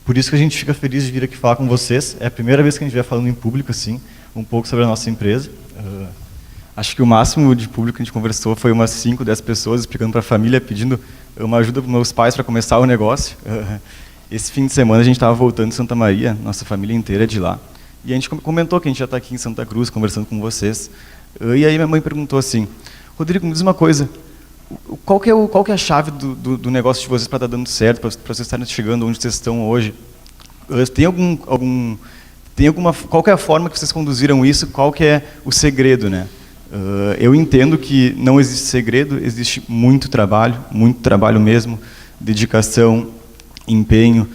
por isso que a gente fica feliz de vir aqui falar com vocês. É a primeira vez que a gente vai falando em público assim, um pouco sobre a nossa empresa. Acho que o máximo de público que a gente conversou foi umas 5, 10 pessoas explicando para a família, pedindo uma ajuda para meus pais para começar o negócio. Esse fim de semana a gente estava voltando de Santa Maria, nossa família inteira é de lá. E a gente comentou que a gente já está aqui em Santa Cruz conversando com vocês. E aí minha mãe perguntou assim, Rodrigo, me diz uma coisa, qual que é a chave do negócio de vocês para estar dando certo, para vocês estarem chegando onde vocês estão hoje? Qual que é a forma que vocês conduziram isso? Qual que é o segredo, né? Eu entendo que não existe segredo, existe muito trabalho mesmo, dedicação, empenho.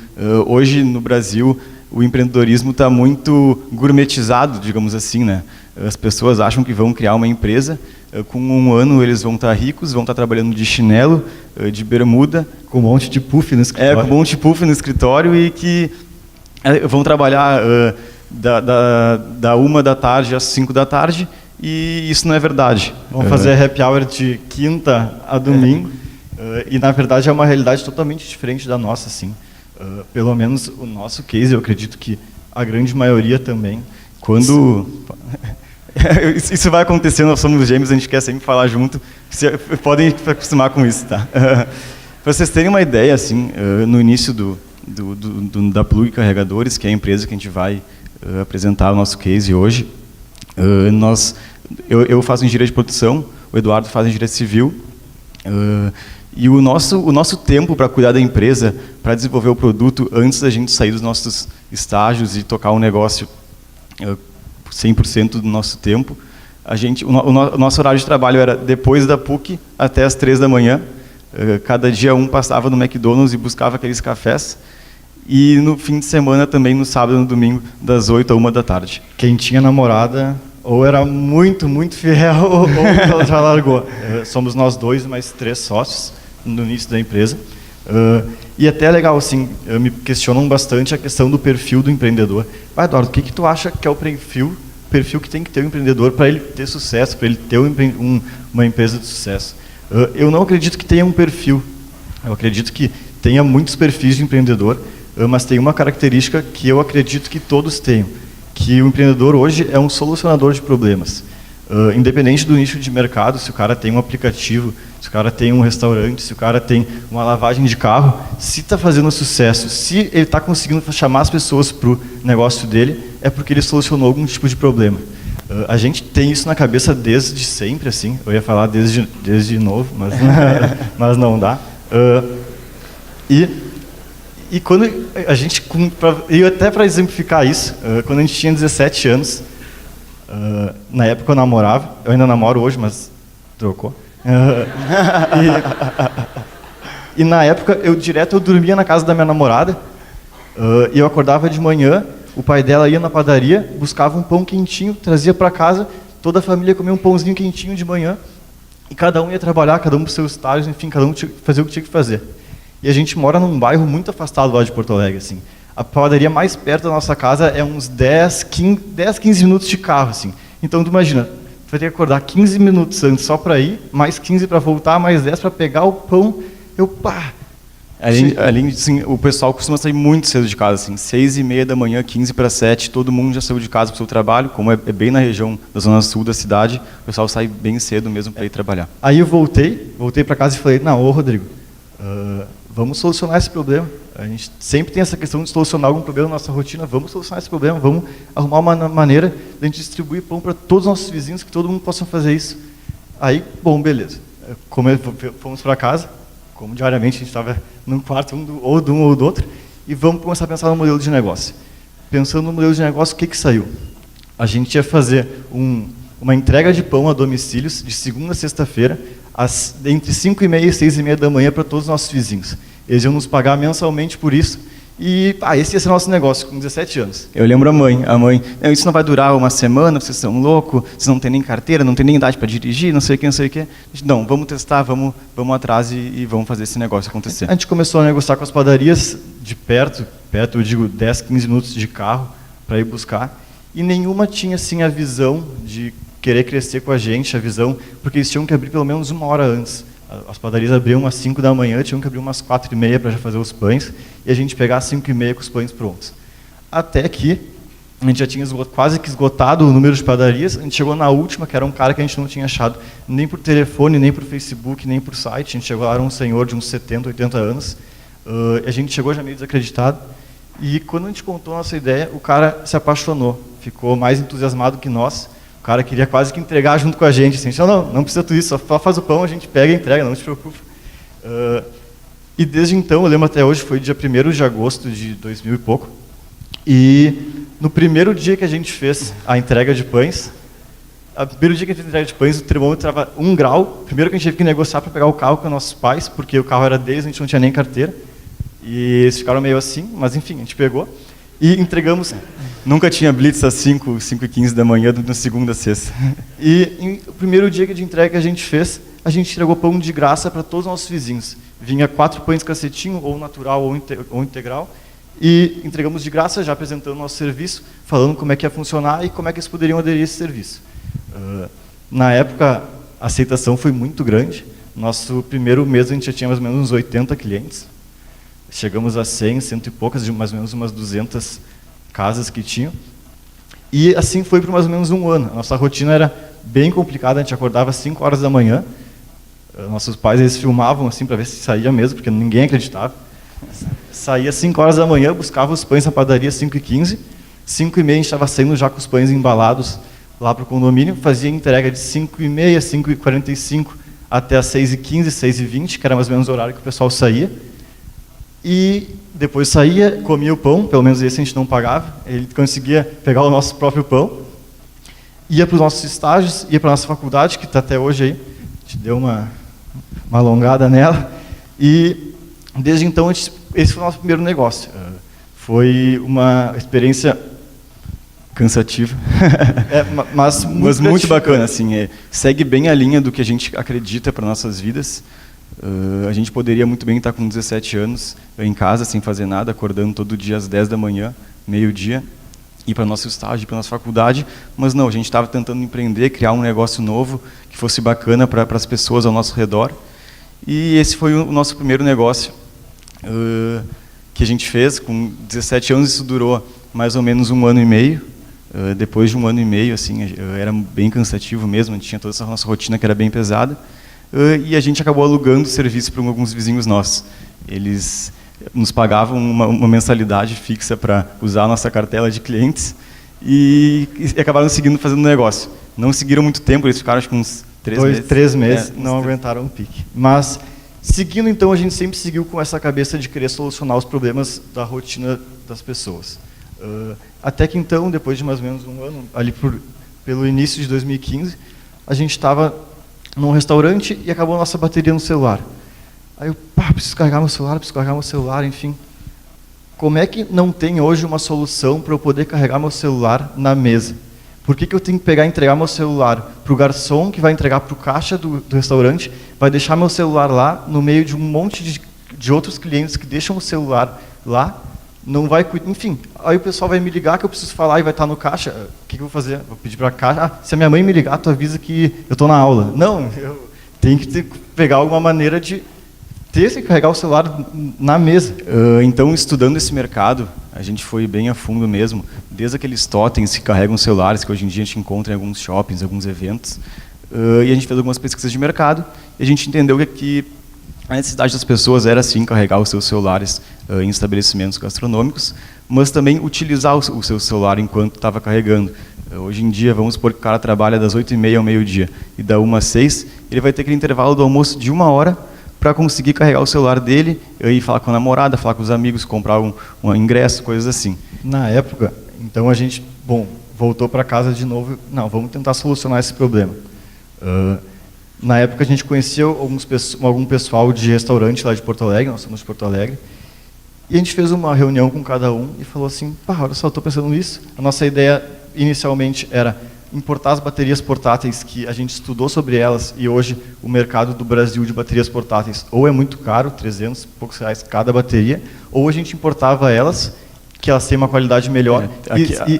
Hoje no Brasil o empreendedorismo está muito gourmetizado, digamos assim, né? As pessoas acham que vão criar uma empresa, com 1 ano eles vão estar ricos, vão estar trabalhando de chinelo, de bermuda, com um monte de puff no escritório. com um monte de puff no escritório e que vão trabalhar da 1 da tarde às 5 da tarde, e isso não é verdade. Vão fazer happy hour de quinta a domingo, e na verdade é uma realidade totalmente diferente da nossa, assim. Pelo menos o nosso case, eu acredito que a grande maioria também, quando... Isso vai acontecer, nós somos gêmeos, a gente quer sempre falar junto, podem se acostumar com isso, tá? Para vocês terem uma ideia, assim, no início da Plug Carregadores, que é a empresa que a gente vai apresentar o nosso case hoje, eu faço engenharia de produção, o Eduardo faz engenharia civil, e o nosso tempo para cuidar da empresa, para desenvolver o produto, antes da gente sair dos nossos estágios e tocar um negócio 100% do nosso tempo, o nosso horário de trabalho era depois da PUC até as 3 da manhã. Cada dia um passava no McDonald's e buscava aqueles cafés. E no fim de semana também, no sábado e no domingo, das 8 à 1 da tarde. Quem tinha namorada ou era muito, muito fiel ou já largou. Somos nós 2 mais 3 sócios no início da empresa. E até é legal, assim, me questionam bastante a questão do perfil do empreendedor. Eduardo, o que tu acha que é o perfil que tem que ter o empreendedor para ele ter sucesso, para ele ter uma empresa de sucesso? Eu não acredito que tenha um perfil. Eu acredito que tenha muitos perfis de empreendedor, mas tem uma característica que eu acredito que todos tenham, que o empreendedor hoje é um solucionador de problemas. Independente do nicho de mercado, se o cara tem um aplicativo, se o cara tem um restaurante, se o cara tem uma lavagem de carro, se está fazendo sucesso, se ele está conseguindo chamar as pessoas para o negócio dele, é porque ele solucionou algum tipo de problema. A gente tem isso na cabeça desde sempre, assim. Eu ia falar desde novo, mas não dá. E quando a gente, e até para exemplificar isso, quando a gente tinha 17 anos, na época eu namorava, eu ainda namoro hoje, mas trocou. E na época eu dormia na casa da minha namorada, e eu acordava de manhã, o pai dela ia na padaria, buscava um pão quentinho, trazia para casa, toda a família comia um pãozinho quentinho de manhã, e cada um ia trabalhar, cada um para os seus estágios, enfim, cada um fazia o que tinha que fazer. E a gente mora num bairro muito afastado lá de Porto Alegre, assim. A padaria mais perto da nossa casa é uns 10, 15 minutos de carro, assim. Então, tu imagina, tu vai ter que acordar 15 minutos antes só para ir, mais 15 para voltar, mais 10 para pegar o pão. Além disso, assim, o pessoal costuma sair muito cedo de casa, assim, 6h30 da manhã, 15 para 7, todo mundo já saiu de casa para o seu trabalho, como é bem na região da zona sul da cidade, o pessoal sai bem cedo mesmo para ir trabalhar. Aí eu voltei para casa e falei, não, Rodrigo, vamos solucionar esse problema. A gente sempre tem essa questão de solucionar algum problema na nossa rotina, vamos solucionar esse problema, vamos arrumar uma maneira de a gente distribuir pão para todos os nossos vizinhos, que todo mundo possa fazer isso. Aí, bom, beleza. Fomos para casa, como diariamente a gente estava num quarto ou de um ou do outro, e vamos começar a pensar no modelo de negócio. Pensando no modelo de negócio, o que saiu? A gente ia fazer uma entrega de pão a domicílios de segunda a sexta-feira, entre 5h30 e 6h30 da manhã para todos os nossos vizinhos. Eles iam nos pagar mensalmente por isso. E esse ia ser o nosso negócio, com 17 anos. Eu lembro a mãe, isso não vai durar uma semana, vocês são loucos, vocês não têm nem carteira, não têm nem idade para dirigir, não sei o que. Não, vamos testar, vamos atrás e vamos fazer esse negócio acontecer. A gente começou a negociar com as padarias de perto, eu digo 10, 15 minutos de carro para ir buscar, e nenhuma tinha assim a visão de querer crescer com a gente, porque eles tinham que abrir pelo menos 1 hora antes. As padarias abriam às 5 da manhã, tinham que abrir umas 4h30 para já fazer os pães, e a gente pegar às 5h30 com os pães prontos. Até que a gente já tinha quase que esgotado o número de padarias, a gente chegou na última, que era um cara que a gente não tinha achado nem por telefone, nem por Facebook, nem por site. A gente chegou lá, era um senhor de uns 70, 80 anos. A gente chegou já meio desacreditado. E quando a gente contou a nossa ideia, o cara se apaixonou, ficou mais entusiasmado que nós. O cara queria quase que entregar junto com a gente. Assim, não precisa tudo isso, só faz o pão, a gente pega e entrega, não se preocupe. E desde então, eu lembro até hoje, foi dia 1º de agosto de 2000 e pouco. E no primeiro dia que a gente fez a entrega de pães, o termômetro estava 1 grau. Primeiro que a gente teve que negociar para pegar o carro com nossos pais, porque o carro era deles, a gente não tinha nem carteira. E eles ficaram meio assim, mas enfim, a gente pegou e entregamos. Nunca tinha blitz às 5h15 da manhã, na segunda a sexta. E o primeiro dia de entrega que a gente fez, a gente entregou pão de graça para todos os nossos vizinhos. Vinha 4 pães cacetinho, ou natural ou integral, e entregamos de graça, já apresentando o nosso serviço, falando como é que ia funcionar e como é que eles poderiam aderir a esse serviço. Na época, a aceitação foi muito grande. Nosso primeiro mês a gente já tinha mais ou menos uns 80 clientes. Chegamos a 100 e poucas, de mais ou menos umas 200 casas que tinham. E assim foi por mais ou menos 1 ano. A nossa rotina era bem complicada, a gente acordava às 5 horas da manhã. Nossos pais, eles filmavam assim para ver se saía mesmo, porque ninguém acreditava. Saía às 5 horas da manhã, buscava os pães na padaria às 5h15. 5h30 a gente estava saindo já com os pães embalados lá para o condomínio. Fazia entrega de 5h30, 5h45 até às 6h15, 6h20, que era mais ou menos o horário que o pessoal saía. E depois saía, comia o pão, pelo menos esse a gente não pagava. Ele conseguia pegar o nosso próprio pão. Ia para os nossos estágios, ia para a nossa faculdade, que está até hoje aí. A gente deu uma alongada nela. E desde então, esse foi o nosso primeiro negócio. Foi uma experiência cansativa, mas muito bacana. Assim, segue bem a linha do que a gente acredita para nossas vidas. A gente poderia muito bem estar com 17 anos em casa, sem fazer nada, acordando todo dia às 10 da manhã, meio-dia, ir para o nosso estágio, para a nossa faculdade, mas não, a gente estava tentando empreender, criar um negócio novo, que fosse bacana para as pessoas ao nosso redor. E esse foi o nosso primeiro negócio que a gente fez. Com 17 anos, isso durou mais ou menos 1 ano e meio. Depois de 1 ano e meio, assim, era bem cansativo mesmo, a gente tinha toda essa nossa rotina que era bem pesada. E a gente acabou alugando serviço para alguns vizinhos nossos. Eles nos pagavam uma mensalidade fixa para usar a nossa cartela de clientes e acabaram seguindo fazendo negócio. Não seguiram muito tempo, eles ficaram acho que uns 3 meses, não aguentaram o pique. Mas, seguindo então, a gente sempre seguiu com essa cabeça de querer solucionar os problemas da rotina das pessoas. Até que então, depois de mais ou menos 1 ano, ali pelo início de 2015, a gente estava num restaurante e acabou a nossa bateria no celular. Aí eu, preciso carregar meu celular, enfim. Como é que não tem hoje uma solução para eu poder carregar meu celular na mesa? Por que eu tenho que pegar e entregar meu celular para o garçom, que vai entregar para o caixa do restaurante, vai deixar meu celular lá, no meio de um monte de outros clientes que deixam o celular lá, não vai, enfim, aí o pessoal vai me ligar que eu preciso falar e vai estar no caixa. O que eu vou fazer? Vou pedir para a caixa, se a minha mãe me ligar, tu avisa que eu estou na aula. Não, eu tenho que pegar alguma maneira de ter que carregar o celular na mesa. Então, estudando esse mercado, a gente foi bem a fundo mesmo, desde aqueles totens que carregam celulares, que hoje em dia a gente encontra em alguns shoppings, alguns eventos, e a gente fez algumas pesquisas de mercado, e a gente entendeu que a necessidade das pessoas era, sim, carregar os seus celulares em estabelecimentos gastronômicos, mas também utilizar o seu celular enquanto estava carregando. Hoje em dia, vamos supor que o cara trabalha das 8h30 ao meio-dia e da 1 às 6, ele vai ter aquele intervalo do almoço de 1 hora para conseguir carregar o celular dele e falar com a namorada, falar com os amigos, comprar um ingresso, coisas assim. Na época, então a gente, voltou para casa de novo. Não, vamos tentar solucionar esse problema. Na época a gente conheceu algum pessoal de restaurante lá de Porto Alegre, nós somos de Porto Alegre, e a gente fez uma reunião com cada um e falou assim, olha só, estou pensando nisso. A nossa ideia inicialmente era importar as baterias portáteis, que a gente estudou sobre elas, e hoje o mercado do Brasil de baterias portáteis ou é muito caro, 300 e poucos reais cada bateria, ou a gente importava elas, que elas têm uma qualidade melhor,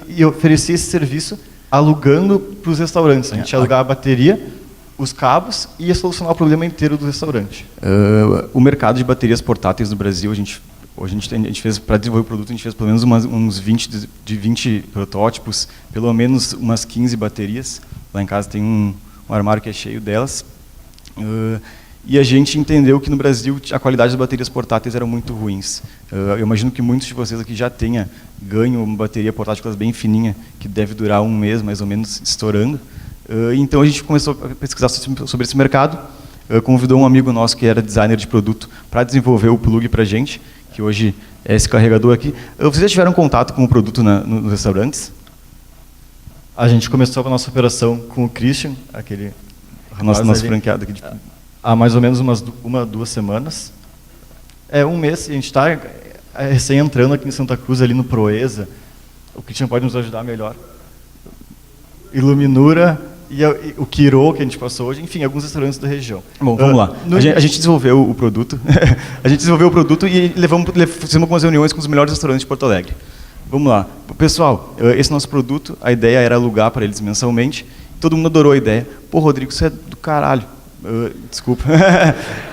e oferecia esse serviço alugando para os restaurantes. A gente ia alugar a bateria, os cabos, e ia solucionar o problema inteiro do restaurante. O mercado de baterias portáteis no Brasil, a gente Hoje a gente fez, para desenvolver o produto, a gente fez pelo menos uns 20 protótipos, pelo menos umas 15 baterias. Lá em casa tem um armário que é cheio delas. E a gente entendeu que no Brasil a qualidade das baterias portáteis era muito ruins. Eu imagino que muitos de vocês aqui já tenham ganho uma bateria portátil bem fininha, que deve durar um mês, mais ou menos, estourando. Então a gente começou a pesquisar sobre esse mercado, convidou um amigo nosso que era designer de produto para desenvolver o plug para a gente, que hoje é esse carregador aqui. Vocês já tiveram contato com o produto nos restaurantes? A gente começou a nossa operação com o Christian, aquele Nosso franqueado aqui. Há mais ou menos uma, 2 semanas. Um mês, e a gente está recém entrando aqui em Santa Cruz, ali no Proeza. O Christian pode nos ajudar melhor. Iluminura e o Quiro, que a gente passou hoje, enfim, alguns restaurantes da região. Bom, vamos lá. A gente desenvolveu o produto. A gente desenvolveu o produto e fizemos algumas reuniões com os melhores restaurantes de Porto Alegre. Vamos lá. Pessoal, esse nosso produto, a ideia era alugar para eles mensalmente. Todo mundo adorou a ideia. Pô, Rodrigo, isso é do caralho. Desculpa.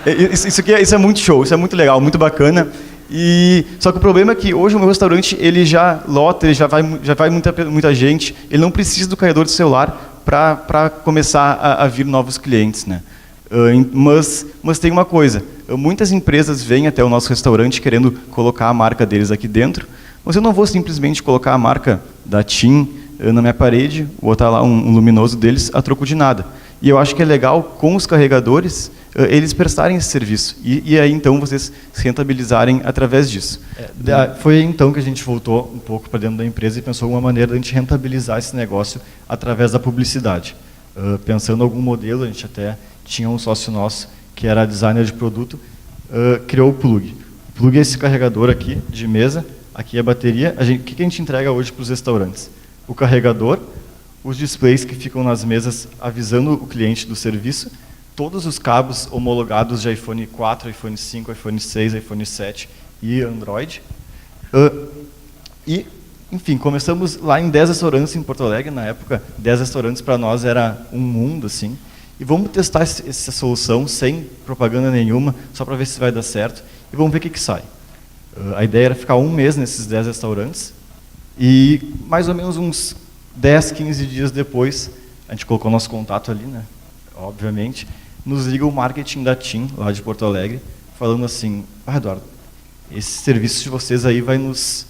Isso é muito show, isso é muito legal, muito bacana. Só que o problema é que hoje o meu restaurante ele já lota, ele já vai muita gente. Ele não precisa do carregador de celular para começar a vir novos clientes, né? Mas tem uma coisa, muitas empresas vêm até o nosso restaurante querendo colocar a marca deles aqui dentro, mas eu não vou simplesmente colocar a marca da TIM na minha parede, botar lá um luminoso deles a troco de nada. E eu acho que é legal, com os carregadores, eles prestarem esse serviço. E aí, então, vocês se rentabilizarem através disso. Foi então que a gente voltou um pouco para dentro da empresa e pensou uma maneira de a gente rentabilizar esse negócio através da publicidade. Pensando em algum modelo, a gente até tinha um sócio nosso, que era designer de produto, criou o plug. O plug é esse carregador aqui, de mesa, aqui é a bateria. O que a gente entrega hoje para os restaurantes? O carregador, os displays que ficam nas mesas avisando o cliente do serviço, todos os cabos homologados de iPhone 4, iPhone 5, iPhone 6, iPhone 7 e Android. Enfim, começamos lá em 10 restaurantes em Porto Alegre. Na época, 10 restaurantes para nós era um mundo, assim. E vamos testar essa solução sem propaganda nenhuma, só para ver se vai dar certo. E vamos ver o que sai. A ideia era ficar um mês nesses 10 restaurantes. E mais ou menos uns 10, 15 dias depois, a gente colocou nosso contato ali, né? Obviamente, nos liga o marketing da TIM, lá de Porto Alegre, falando assim: Eduardo, esse serviço de vocês aí vai nos...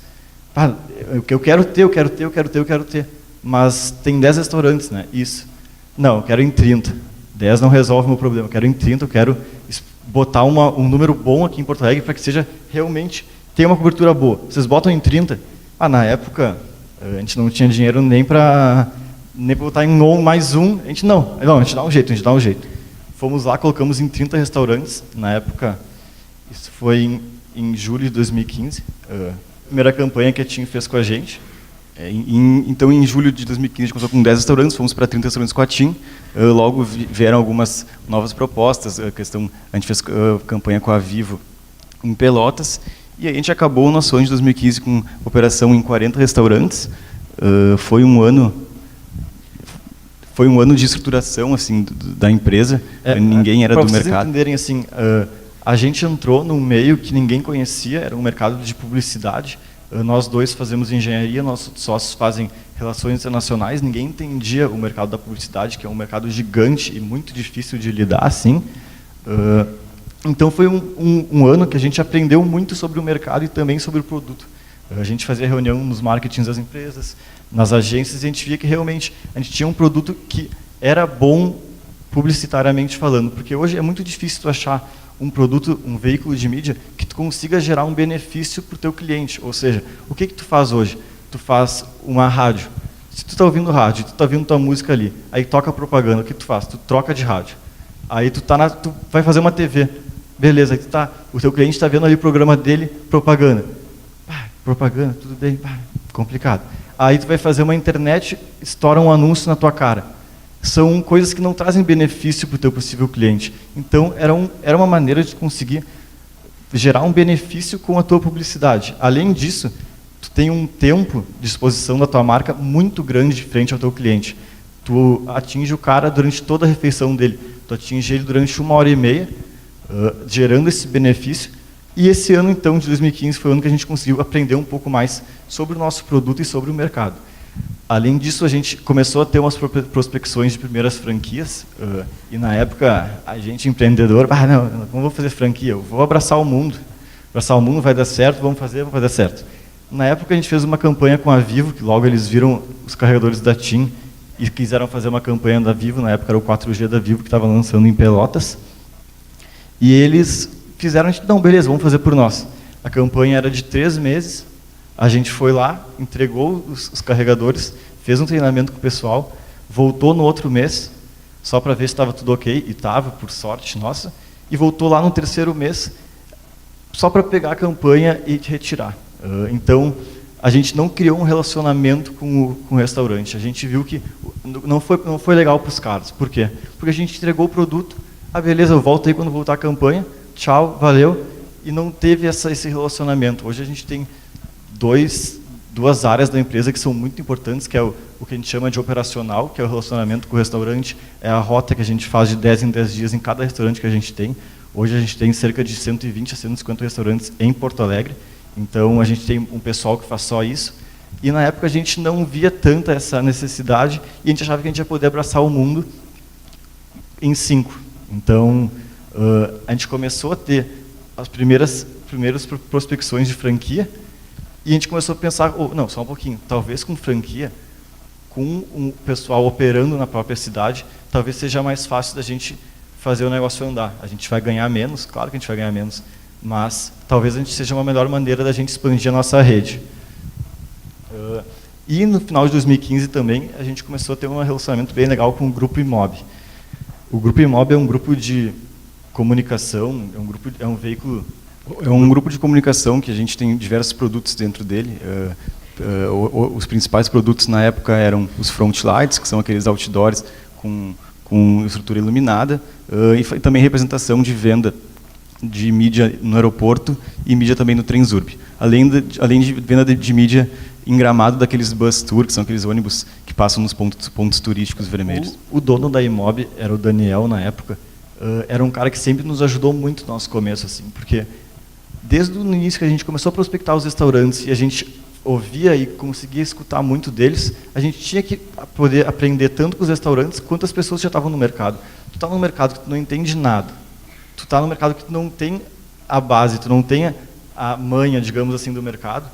eu quero ter, mas tem 10 restaurantes, né? Isso. Não, eu quero em 30. 10 não resolve o meu problema, eu quero em 30, eu quero botar um número bom aqui em Porto Alegre para que seja realmente, tenha uma cobertura boa. Vocês botam em 30? Na época, a gente não tinha dinheiro nem para botar em mais um. A gente dá um jeito. Fomos lá, colocamos em 30 restaurantes. Na época, isso foi em julho de 2015. Primeira campanha que a TIM fez com a gente. Então, em julho de 2015, a gente começou com 10 restaurantes, fomos para 30 restaurantes com a TIM. Logo vieram algumas novas propostas. A gente fez campanha com a Vivo em Pelotas. E a gente acabou o nosso ano de 2015 com operação em 40 restaurantes. Foi um ano de estruturação assim da empresa. Ninguém era do mercado. Para vocês entenderem, assim, a gente entrou num meio que ninguém conhecia, era um mercado de publicidade. Nós dois fazemos engenharia, nossos sócios fazem relações internacionais. Ninguém entendia o mercado da publicidade, que é um mercado gigante e muito difícil de lidar, assim. Então foi um ano que a gente aprendeu muito sobre o mercado e também sobre o produto. A gente fazia reunião nos marketings das empresas, nas agências, e a gente via que realmente a gente tinha um produto que era bom publicitariamente falando, porque hoje é muito difícil tu achar um produto, um veículo de mídia que tu consiga gerar um benefício para o teu cliente. Ou seja, o que tu faz hoje? Tu faz uma rádio. Se tu está ouvindo rádio, tu está ouvindo tua música ali, aí toca propaganda, o que tu faz? Tu troca de rádio. Aí tu vai fazer uma TV. Beleza, aí o teu cliente está vendo ali o programa dele, propaganda. Propaganda, tudo bem, complicado. Aí tu vai fazer uma internet, estoura um anúncio na tua cara. São coisas que não trazem benefício para o teu possível cliente. Então, era uma maneira de conseguir gerar um benefício com a tua publicidade. Além disso, tu tem um tempo de exposição da tua marca muito grande frente ao teu cliente. Tu atinge o cara durante toda a refeição dele. Tu atinge ele durante 1h30, gerando esse benefício. E esse ano, então, de 2015, foi o ano que a gente conseguiu aprender um pouco mais sobre o nosso produto e sobre o mercado. Além disso, a gente começou a ter umas prospecções de primeiras franquias, e na época, a gente empreendedor, não vou fazer franquia, eu vou abraçar o mundo. Abraçar o mundo vai dar certo, vamos fazer certo. Na época, a gente fez uma campanha com a Vivo, que logo eles viram os carregadores da TIM e quiseram fazer uma campanha da Vivo, na época era o 4G da Vivo, que estava lançando em Pelotas. E eles fizeram, não, beleza, vamos fazer por nós. A campanha era de 3 meses, a gente foi lá, entregou os carregadores, fez um treinamento com o pessoal, voltou no outro mês, só para ver se estava tudo ok, e estava, por sorte nossa, e voltou lá no 3º mês, só para pegar a campanha e retirar. Então, a gente não criou um relacionamento com o restaurante, a gente viu que não foi legal para os caras. Por quê? Porque a gente entregou o produto, beleza, eu volto aí quando voltar a campanha, tchau, valeu, e não teve esse relacionamento. Hoje a gente tem duas áreas da empresa que são muito importantes, que é o que a gente chama de operacional, que é o relacionamento com o restaurante, é a rota que a gente faz de 10 em 10 dias em cada restaurante que a gente tem. Hoje a gente tem cerca de 120 a 150 restaurantes em Porto Alegre, então a gente tem um pessoal que faz só isso, e na época a gente não via tanta essa necessidade, e a gente achava que a gente ia poder abraçar o mundo em 5. Então, a gente começou a ter as primeiras prospecções de franquia, e a gente começou a pensar, não, só um pouquinho, talvez com franquia, com um pessoal operando na própria cidade, talvez seja mais fácil da gente fazer o negócio andar. A gente vai ganhar menos, claro que a gente vai ganhar menos, mas talvez a gente seja uma melhor maneira da gente expandir a nossa rede. E no final de 2015 também, a gente começou a ter um relacionamento bem legal com o Grupo Imob. O Grupo Imob é um grupo de comunicação, é um grupo de comunicação que a gente tem diversos produtos dentro dele. Os principais produtos na época eram os front lights, que são aqueles outdoors com estrutura iluminada, e também representação de venda de mídia no aeroporto e mídia também no Transurb. Além de venda de mídia em Gramado, daqueles bus tour, que são aqueles ônibus que passam nos pontos turísticos vermelhos. O dono da Imob era o Daniel, na época. Era um cara que sempre nos ajudou muito no nosso começo, assim, porque desde o início que a gente começou a prospectar os restaurantes e a gente ouvia e conseguia escutar muito deles, a gente tinha que poder aprender tanto com os restaurantes quanto as pessoas que já estavam no mercado. Tu está no mercado que tu não entende nada. Tu está no mercado que tu não tem a base, tu não tem a manha, digamos assim, do mercado.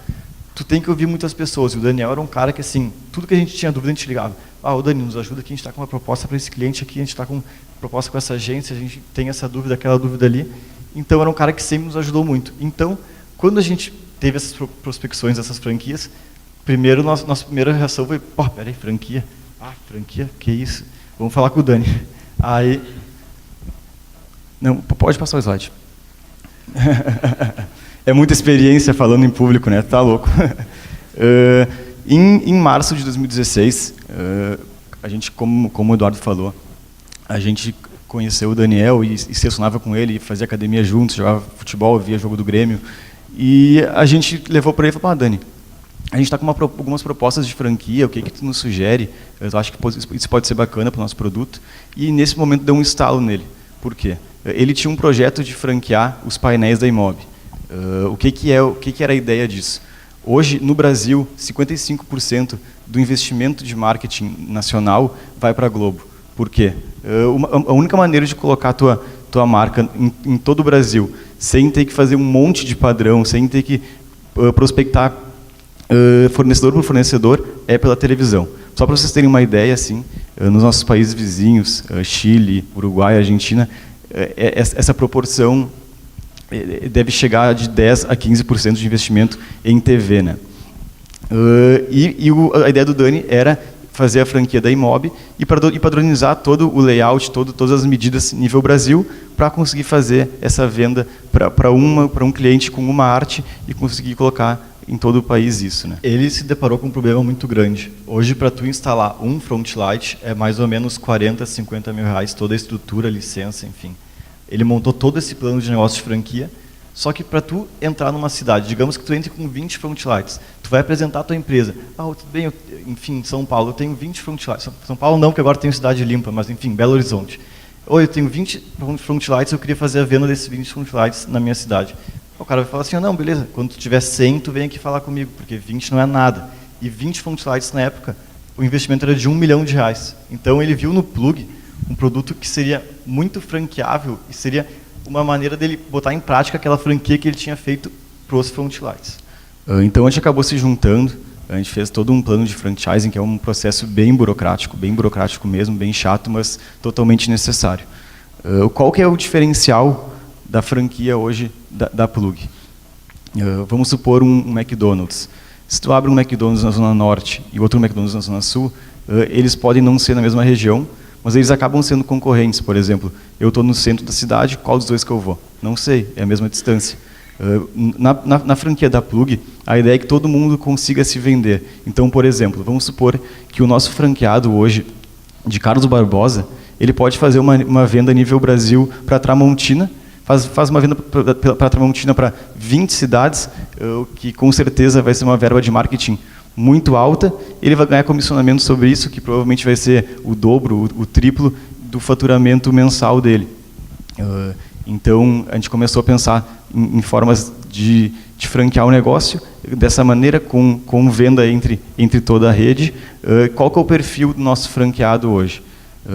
Tu tem que ouvir muitas pessoas. E o Daniel era um cara que, assim, tudo que a gente tinha dúvida, a gente ligava. Ô Dani, nos ajuda aqui, a gente está com uma proposta para esse cliente aqui, a gente está com proposta com essa agência, a gente tem essa dúvida, aquela dúvida ali. Então, era um cara que sempre nos ajudou muito. Então, quando a gente teve essas prospecções, essas franquias, primeiro, nossa primeira reação foi, peraí, franquia? Franquia? Que isso? Vamos falar com o Dani. Aí... Não, pode passar o slide. É muita experiência falando em público, né? Tá louco. Em março de 2016, a gente, como o Eduardo falou, a gente conheceu o Daniel e se relacionava com ele, fazia academia juntos, jogava futebol, via jogo do Grêmio. E a gente levou para ele e falou, Dani, a gente está com algumas propostas de franquia, o que tu nos sugere? Eu acho que isso pode ser bacana para o nosso produto. E nesse momento deu um estalo nele. Por quê? Ele tinha um projeto de franquear os painéis da Imob. O que era a ideia disso? Hoje, no Brasil, 55% do investimento de marketing nacional vai para a Globo. Por quê? A única maneira de colocar a tua marca em todo o Brasil, sem ter que fazer um monte de padrão, sem ter que prospectar fornecedor por fornecedor, é pela televisão. Só para vocês terem uma ideia, assim, nos nossos países vizinhos, Chile, Uruguai, Argentina, essa proporção deve chegar de 10% a 15% de investimento em TV, né? A ideia do Dani era fazer a franquia da Imob e padronizar todo o layout, todas as medidas nível Brasil, para conseguir fazer essa venda para um cliente com uma arte e conseguir colocar em todo o país isso, né? Ele se deparou com um problema muito grande. Hoje, para tu instalar um front light, é mais ou menos 40, 50 mil reais, toda a estrutura, licença, enfim. Ele montou todo esse plano de negócio de franquia, só que para tu entrar numa cidade, digamos que tu entre com 20 front lights, tu vai apresentar a tua empresa. Tudo bem, enfim, São Paulo, eu tenho 20 front lights. São Paulo não, porque agora tenho cidade limpa, mas enfim, Belo Horizonte. Eu tenho 20 front lights, eu queria fazer a venda desses 20 front lights na minha cidade. O cara vai falar assim, não, beleza, quando tu tiver 100, tu vem aqui falar comigo, porque 20 não é nada. E 20 Frontlights na época, o investimento era de R$1 milhão. Então ele viu no Plug um produto que seria muito franqueável e seria uma maneira dele botar em prática aquela franquia que ele tinha feito para os Frontlights. Então a gente acabou se juntando, a gente fez todo um plano de franchising, que é um processo bem burocrático mesmo, bem chato, mas totalmente necessário. Qual que é o diferencial da franquia hoje da Plug? Vamos supor um McDonald's. Se tu abre um McDonald's na Zona Norte e outro McDonald's na Zona Sul, eles podem não ser na mesma região, mas eles acabam sendo concorrentes. Por exemplo, eu estou no centro da cidade, qual dos dois que eu vou? Não sei, é a mesma distância. Na franquia da Plug, a ideia é que todo mundo consiga se vender. Então, por exemplo, vamos supor que o nosso franqueado hoje, de Carlos Barbosa, ele pode fazer uma venda a nível Brasil para Tramontina, faz uma venda para Tramontina para 20 cidades, que com certeza vai ser uma verba de marketing muito alta. Ele vai ganhar comissionamento sobre isso, que provavelmente vai ser o dobro, o triplo do faturamento mensal dele. Então, a gente começou a pensar em formas de franquear o negócio, dessa maneira, com venda entre toda a rede. Qual que é o perfil do nosso franqueado hoje?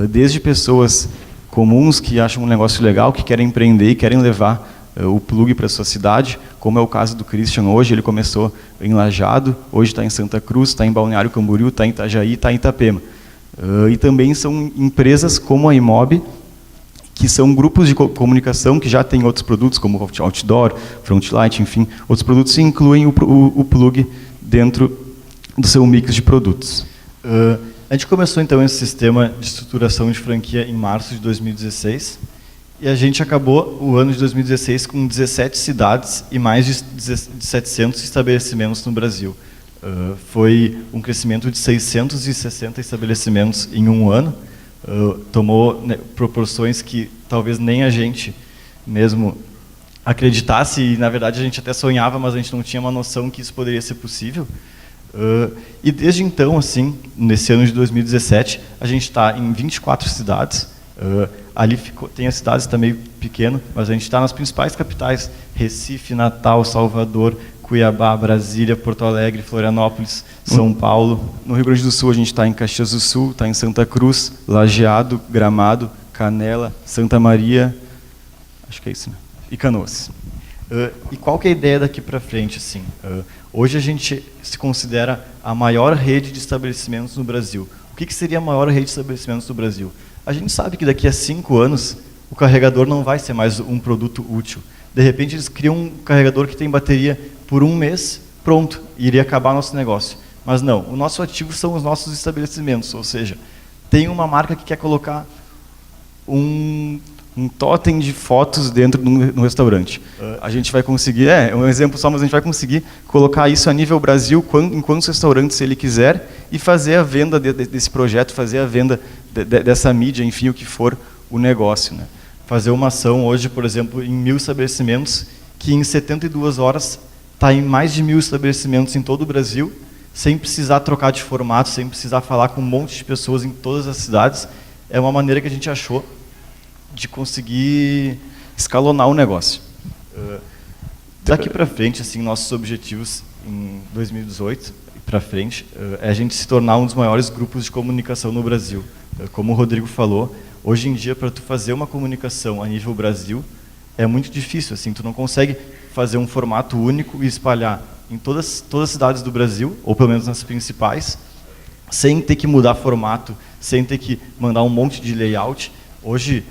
Desde pessoas comuns que acham um negócio legal, que querem empreender e querem levar o Plug para a sua cidade, como é o caso do Christian hoje. Ele começou em Lajeado, hoje está em Santa Cruz, está em Balneário Camboriú, está em Itajaí, está em Itapema. E também são empresas como a Imob, que são grupos de comunicação que já têm outros produtos, como Outdoor, Frontlight, enfim, outros produtos, e incluem o Plug dentro do seu mix de produtos. A gente começou, então, esse sistema de estruturação de franquia em março de 2016, e a gente acabou o ano de 2016 com 17 cidades e mais de 700 estabelecimentos no Brasil. Foi um crescimento de 660 estabelecimentos em um ano. Tomou proporções que talvez nem a gente mesmo acreditasse, e na verdade a gente até sonhava, mas a gente não tinha uma noção que isso poderia ser possível. E desde então, assim, nesse ano de 2017, a gente está em 24 cidades. Ali tem as cidades, está meio pequeno, mas a gente está nas principais capitais: Recife, Natal, Salvador, Cuiabá, Brasília, Porto Alegre, Florianópolis, São Paulo. No Rio Grande do Sul a gente está em Caxias do Sul, está em Santa Cruz, Lajeado, Gramado, Canela, Santa Maria, acho que é isso, né? E Canoas. E qual que é a ideia daqui para frente, assim? Hoje a gente se considera a maior rede de estabelecimentos no Brasil. O que seria a maior rede de estabelecimentos do Brasil? A gente sabe que daqui a 5 anos o carregador não vai ser mais um produto útil. De repente eles criam um carregador que tem bateria por um mês, pronto, iria acabar nosso negócio. Mas não, o nosso ativo são os nossos estabelecimentos, ou seja, tem uma marca que quer colocar um totem de fotos dentro do restaurante. A gente vai conseguir, é um exemplo só, mas a gente vai conseguir colocar isso a nível Brasil em quantos restaurantes ele quiser e fazer a venda desse projeto, fazer a venda dessa mídia, enfim, o que for o negócio, né? Fazer uma ação hoje, por exemplo, em 1000 estabelecimentos, que em 72 horas está em mais de 1000 estabelecimentos em todo o Brasil, sem precisar trocar de formato, sem precisar falar com um monte de pessoas em todas as cidades. É uma maneira que a gente achou de conseguir escalonar o negócio. Daqui para frente, assim, nossos objetivos em 2018 e para frente é a gente se tornar um dos maiores grupos de comunicação no Brasil. Como o Rodrigo falou, hoje em dia, para tu fazer uma comunicação a nível Brasil, é muito difícil. Assim, tu não consegue fazer um formato único e espalhar em todas as cidades do Brasil, ou pelo menos nas principais, sem ter que mudar formato, sem ter que mandar um monte de layout. Hoje,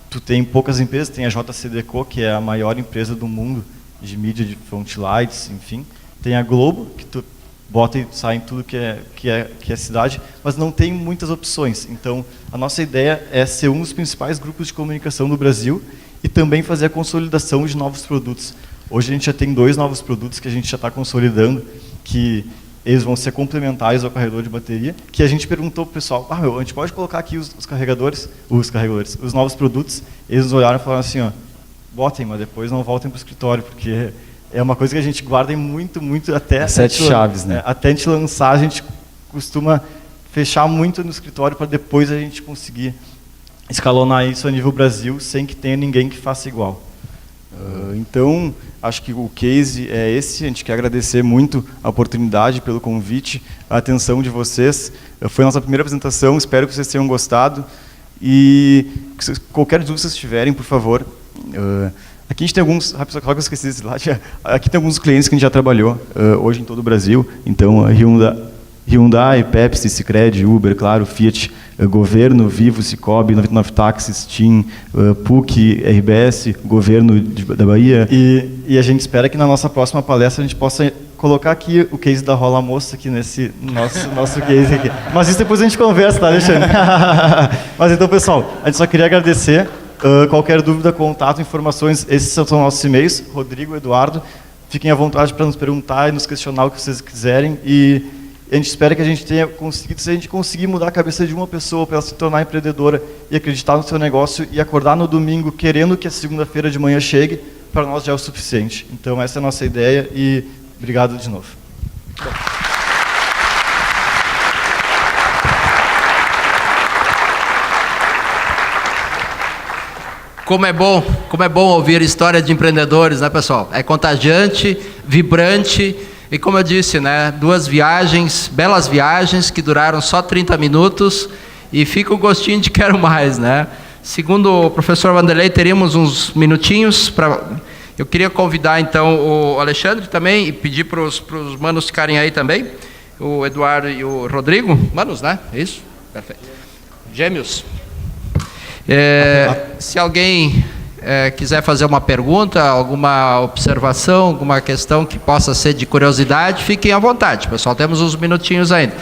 tu tem poucas empresas, tem a JCDecaux, que é a maior empresa do mundo de mídia de Frontlights, enfim. Tem a Globo, que tu bota e sai em tudo que é cidade, mas não tem muitas opções. Então, a nossa ideia é ser um dos principais grupos de comunicação do Brasil e também fazer a consolidação de novos produtos. Hoje a gente já tem 2 novos produtos que a gente já está consolidando, que eles vão ser complementares ao carregador de bateria, que a gente perguntou para o pessoal, a gente pode colocar aqui os novos produtos. Eles olharam e falaram assim, botem, mas depois não voltem para o escritório, porque é uma coisa que a gente guarda muito, muito até... 7 chaves, né? Até a gente lançar, a gente costuma fechar muito no escritório para depois a gente conseguir escalonar isso a nível Brasil sem que tenha ninguém que faça igual. Então, acho que o case é esse. A gente quer agradecer muito a oportunidade, pelo convite, a atenção de vocês. Foi a nossa primeira apresentação, espero que vocês tenham gostado. E qualquer dúvida que vocês tiverem, por favor. Aqui a gente tem alguns, rápido, só que eu esqueci desse slide. Aqui tem alguns clientes que a gente já trabalhou hoje em todo o Brasil. Então, Hyundai, Pepsi, Sicredi, Uber, claro, Fiat, Governo, Vivo, Cicobi, 99 Táxis, TIM, PUC, RBS, Governo da Bahia. E a gente espera que na nossa próxima palestra a gente possa colocar aqui o case da Rola Moça aqui nesse nosso case aqui. Mas isso depois a gente conversa, tá, Alexandre? Mas então, pessoal, a gente só queria agradecer. Qualquer dúvida, contato, informações, esses são nossos e-mails, Rodrigo, Eduardo. Fiquem à vontade para nos perguntar e nos questionar o que vocês quiserem. E a gente espera que a gente tenha conseguido, se a gente conseguir mudar a cabeça de uma pessoa para ela se tornar empreendedora e acreditar no seu negócio e acordar no domingo querendo que a segunda-feira de manhã chegue, para nós já é o suficiente. Então essa é a nossa ideia e obrigado de novo. Como é bom ouvir história de empreendedores, né, pessoal? É contagiante, vibrante e, como eu disse, né, 2 viagens, belas viagens que duraram só 30 minutos e fica o gostinho de quero mais, né? Segundo o professor Vanderlei, teríamos uns minutinhos para... Eu queria convidar, então, o Alexandre também e pedir para os manos ficarem aí também, o Eduardo e o Rodrigo. Manos, né? É isso? Perfeito. Gêmeos. Se alguém quiser fazer uma pergunta, alguma observação, alguma questão que possa ser de curiosidade, fiquem à vontade, pessoal. Temos uns minutinhos ainda.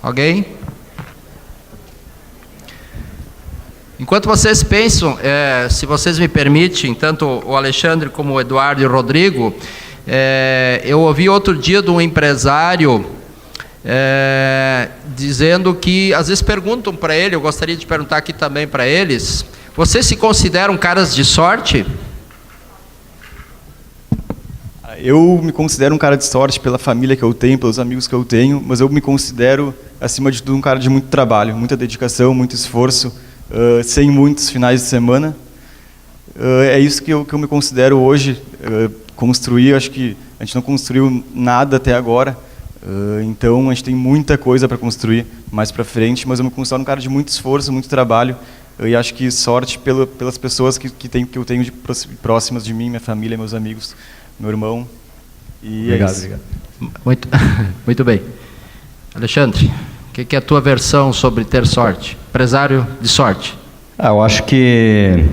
Alguém? Enquanto vocês pensam, se vocês me permitem, tanto o Alexandre como o Eduardo e o Rodrigo, eu ouvi outro dia de um empresário dizendo que, às vezes perguntam para ele, eu gostaria de perguntar aqui também para eles, vocês se consideram caras de sorte? Eu me considero um cara de sorte pela família que eu tenho, pelos amigos que eu tenho, mas eu me considero, acima de tudo, um cara de muito trabalho, muita dedicação, muito esforço, sem muitos finais de semana. É isso que eu me considero hoje, construir. Acho que a gente não construiu nada até agora, então a gente tem muita coisa para construir mais para frente, mas eu me considero um cara de muito esforço, muito trabalho, e acho que sorte pelas pessoas que eu tenho de próximas de mim, minha família, meus amigos, meu irmão. E obrigado, obrigado. Muito bem. Alexandre, o que é a tua versão sobre ter sorte? Empresário de sorte. Eu acho que,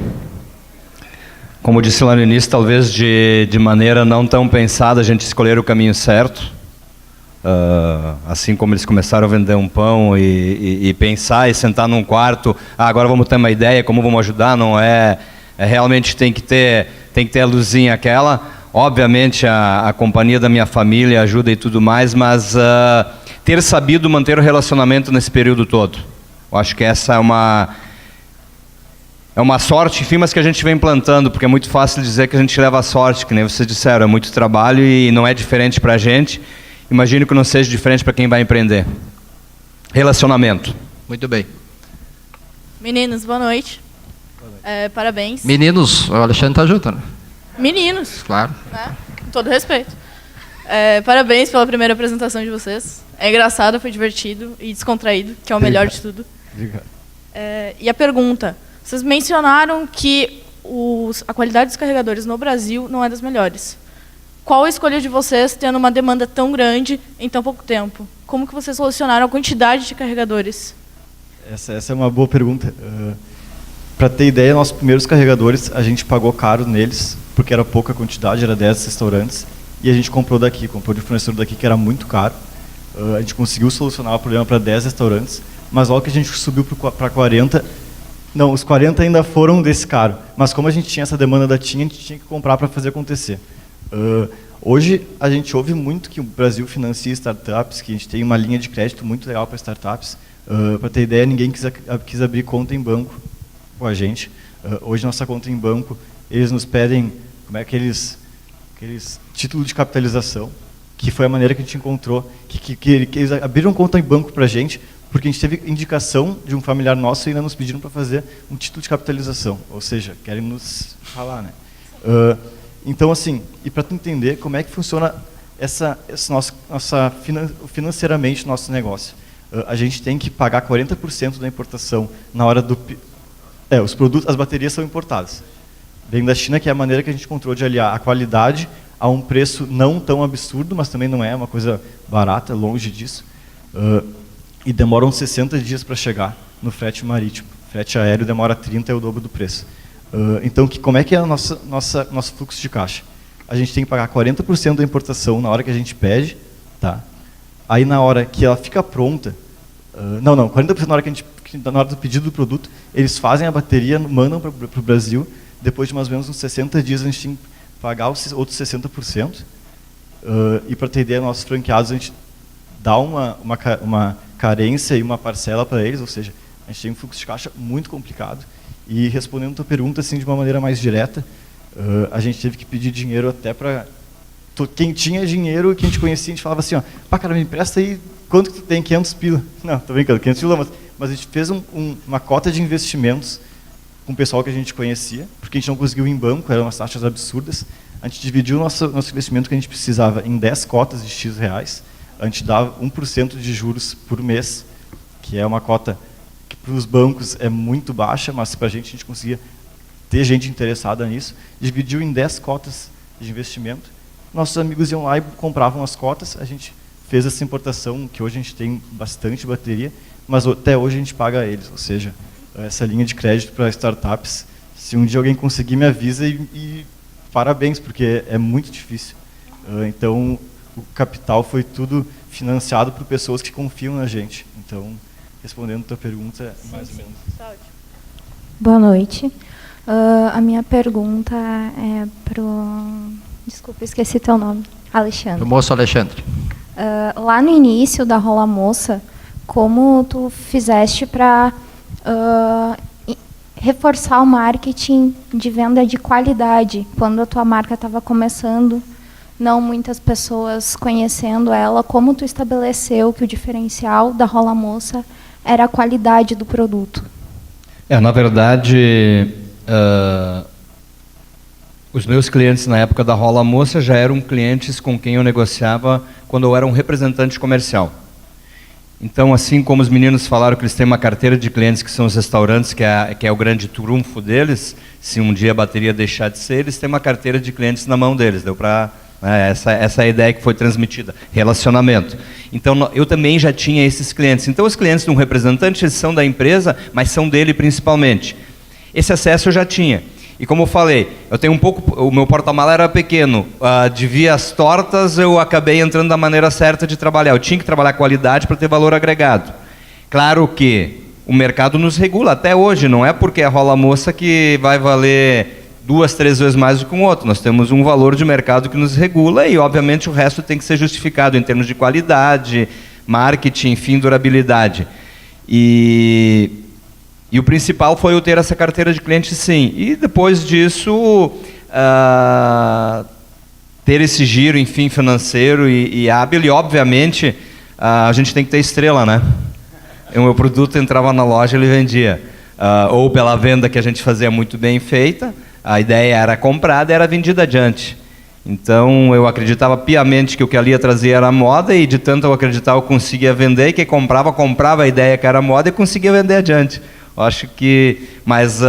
como disse lá no início, talvez de maneira não tão pensada a gente escolher o caminho certo. Assim como eles começaram a vender um pão e pensar e sentar num quarto, agora vamos ter uma ideia, como vamos ajudar, não realmente tem que ter a luzinha aquela. Obviamente a companhia da minha família ajuda e tudo mais, mas ter sabido manter o relacionamento nesse período todo. Eu acho que essa é uma sorte, enfim, mas que a gente vem plantando, porque é muito fácil dizer que a gente leva a sorte, que nem vocês disseram, é muito trabalho e não é diferente para a gente. Imagino que não seja diferente para quem vai empreender. Relacionamento. Muito bem. Meninos, boa noite. Parabéns. Meninos, o Alexandre está junto, né? Meninos. Claro. Né? Com todo respeito. Parabéns pela primeira apresentação de vocês. É engraçado, foi divertido e descontraído, que é o melhor de tudo. Obrigado. E a pergunta. Vocês mencionaram que a qualidade dos carregadores no Brasil não é das melhores. Qual a escolha de vocês tendo uma demanda tão grande em tão pouco tempo? Como que vocês solucionaram a quantidade de carregadores? Essa é uma boa pergunta. Para ter ideia, nossos primeiros carregadores, a gente pagou caro neles, porque era pouca quantidade, era 10 restaurantes, e a gente comprou de fornecedor daqui, que era muito caro. A gente conseguiu solucionar o problema para 10 restaurantes, mas logo que a gente subiu para 40, não, os 40 ainda foram desse caro, mas como a gente tinha essa demanda da TIM, a gente tinha que comprar para fazer acontecer. Hoje a gente ouve muito que o Brasil financia startups, que a gente tem uma linha de crédito muito legal para startups. Para ter ideia, ninguém quis abrir conta em banco com a gente. Hoje nossa conta em banco, eles nos pedem aqueles títulos de capitalização, que foi a maneira que a gente encontrou, que eles abriram conta em banco para a gente, porque a gente teve indicação de um familiar nosso e ainda nos pediram para fazer um título de capitalização, ou seja, querem nos falar, né? Então, assim, e para tu entender como é que funciona financeiramente o nosso negócio. A gente tem que pagar 40% da importação na hora do... os produtos, as baterias são importadas. Vem da China, que é a maneira que a gente encontrou de aliar a qualidade a um preço não tão absurdo, mas também não é uma coisa barata, longe disso. E demoram 60 dias para chegar no frete marítimo. Frete aéreo demora 30, é o dobro do preço. Então, como é que é o nosso fluxo de caixa? A gente tem que pagar 40% da importação na hora que a gente pede, tá? Aí na hora que ela fica pronta, 40% na hora do pedido do produto, eles fazem a bateria, mandam para o Brasil, depois de mais ou menos uns 60 dias a gente tem que pagar os outros 60%, e para ter ideia, nossos franqueados, a gente dá uma carência e uma parcela para eles, ou seja, a gente tem um fluxo de caixa muito complicado. E respondendo a tua pergunta assim, de uma maneira mais direta, a gente teve que pedir dinheiro até para... Quem tinha dinheiro, quem a gente conhecia, a gente falava assim, pá, cara, me empresta aí, quanto que tu tem? 500 pila. Não, tô brincando, 500 pila, mas a gente fez uma cota de investimentos com o pessoal que a gente conhecia, porque a gente não conseguiu ir em banco, eram umas taxas absurdas. A gente dividiu o nosso investimento que a gente precisava em 10 cotas de X reais, a gente dava 1% de juros por mês, que é uma cota que para os bancos é muito baixa, mas para a gente conseguia ter gente interessada nisso. Dividiu em 10 cotas de investimento. Nossos amigos iam lá e compravam as cotas, a gente fez essa importação, que hoje a gente tem bastante bateria, mas até hoje a gente paga a eles, ou seja, essa linha de crédito para startups, se um dia alguém conseguir, me avisa e parabéns, porque é muito difícil. Então, o capital foi tudo financiado por pessoas que confiam na gente. Então, respondendo a tua pergunta, mais ou menos. Boa noite. A minha pergunta é para o... Desculpa, esqueci teu nome. Alexandre. O moço Alexandre. Lá no início da Rola Moça, como tu fizeste para reforçar o marketing de venda de qualidade, quando a tua marca estava começando, não muitas pessoas conhecendo ela, como tu estabeleceu que o diferencial da Rola Moça era a qualidade do produto? Na verdade, os meus clientes na época da Rola Moça já eram clientes com quem eu negociava quando eu era um representante comercial. Então, assim como os meninos falaram que eles têm uma carteira de clientes que são os restaurantes, que é o grande trunfo deles, se um dia a bateria deixar de ser, eles têm uma carteira de clientes na mão deles. Deu para... Essa é a ideia que foi transmitida, relacionamento. Então, eu também já tinha esses clientes. Então, os clientes de um representante, eles são da empresa, mas são dele principalmente. Esse acesso eu já tinha. E como eu falei, eu tenho o meu porta-mala era pequeno, de vias tortas eu acabei entrando da maneira certa de trabalhar. Eu tinha que trabalhar qualidade para ter valor agregado. Claro que o mercado nos regula até hoje, não é porque é Rola Moça que vai valer 2, 3 vezes mais do que um outro. Nós temos um valor de mercado que nos regula e, obviamente, o resto tem que ser justificado em termos de qualidade, marketing, enfim, durabilidade. E o principal foi eu ter essa carteira de clientes, sim. E depois disso, ter esse giro, enfim, financeiro e hábil. E, obviamente, a gente tem que ter estrela, né? O meu produto entrava na loja e ele vendia. Ou pela venda que a gente fazia muito bem feita, a ideia era comprada e era vendida adiante. Então, eu acreditava piamente que o que ali ia trazer era moda e, de tanto eu acreditar, eu conseguia vender. E quem comprava a ideia que era moda e conseguia vender adiante. Eu acho que... Mas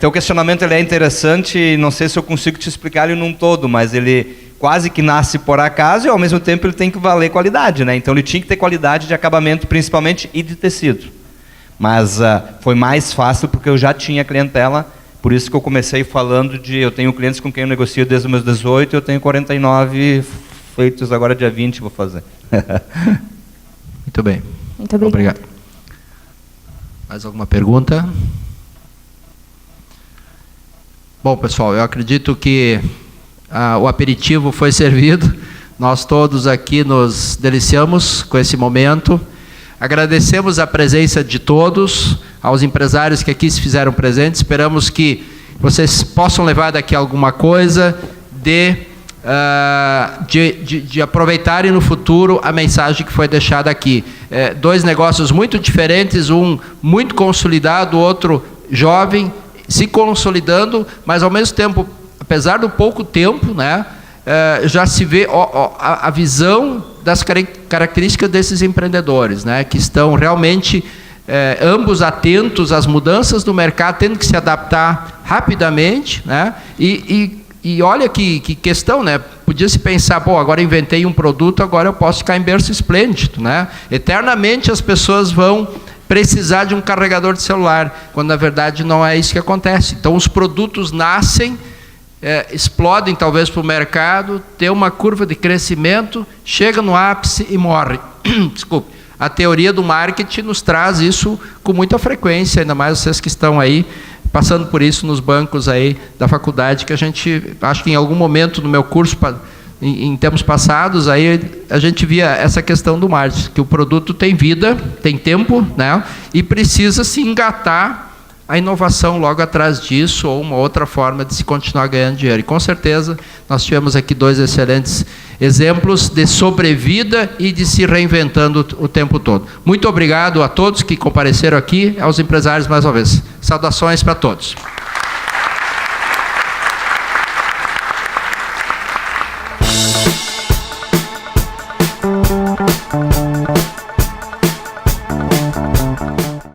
teu questionamento ele é interessante e não sei se eu consigo te explicar ele num todo, mas ele quase que nasce por acaso e, ao mesmo tempo, ele tem que valer qualidade, né? Então, ele tinha que ter qualidade de acabamento, principalmente, e de tecido. Mas foi mais fácil porque eu já tinha clientela. Por isso que eu comecei falando eu tenho clientes com quem eu negocio desde os meus 18, eu tenho 49 feitos agora dia 20, vou fazer. Muito bem. Muito obrigado. Mais alguma pergunta? Bom, pessoal, eu acredito que o aperitivo foi servido. Nós todos aqui nos deliciamos com esse momento. Agradecemos a presença de todos, aos empresários que aqui se fizeram presentes. Esperamos que vocês possam levar daqui alguma coisa de de aproveitarem no futuro a mensagem que foi deixada aqui. Dois negócios muito diferentes, um muito consolidado, o outro jovem, se consolidando, mas ao mesmo tempo, apesar do pouco tempo, né, já se vê a visão das características desses empreendedores, né, que estão realmente ambos atentos às mudanças do mercado, tendo que se adaptar rapidamente, né, e olha que questão, né? Podia se pensar, pô, agora inventei um produto, agora eu posso ficar em berço esplêndido, né? Eternamente as pessoas vão precisar de um carregador de celular, quando na verdade não é isso que acontece. Então os produtos nascem, explodem talvez para o mercado, tem uma curva de crescimento, chega no ápice e morre. Desculpe. A teoria do marketing nos traz isso com muita frequência, ainda mais vocês que estão aí passando por isso nos bancos aí da faculdade, que a gente, acho que em algum momento no meu curso, em tempos passados, aí a gente via essa questão do marketing, que o produto tem vida, tem tempo, né, e precisa se engatar a inovação logo atrás disso, ou uma outra forma de se continuar ganhando dinheiro. E com certeza nós tivemos aqui dois excelentes exemplos de sobrevida e de se reinventando o tempo todo. Muito obrigado a todos que compareceram aqui, aos empresários mais uma vez. Saudações para todos.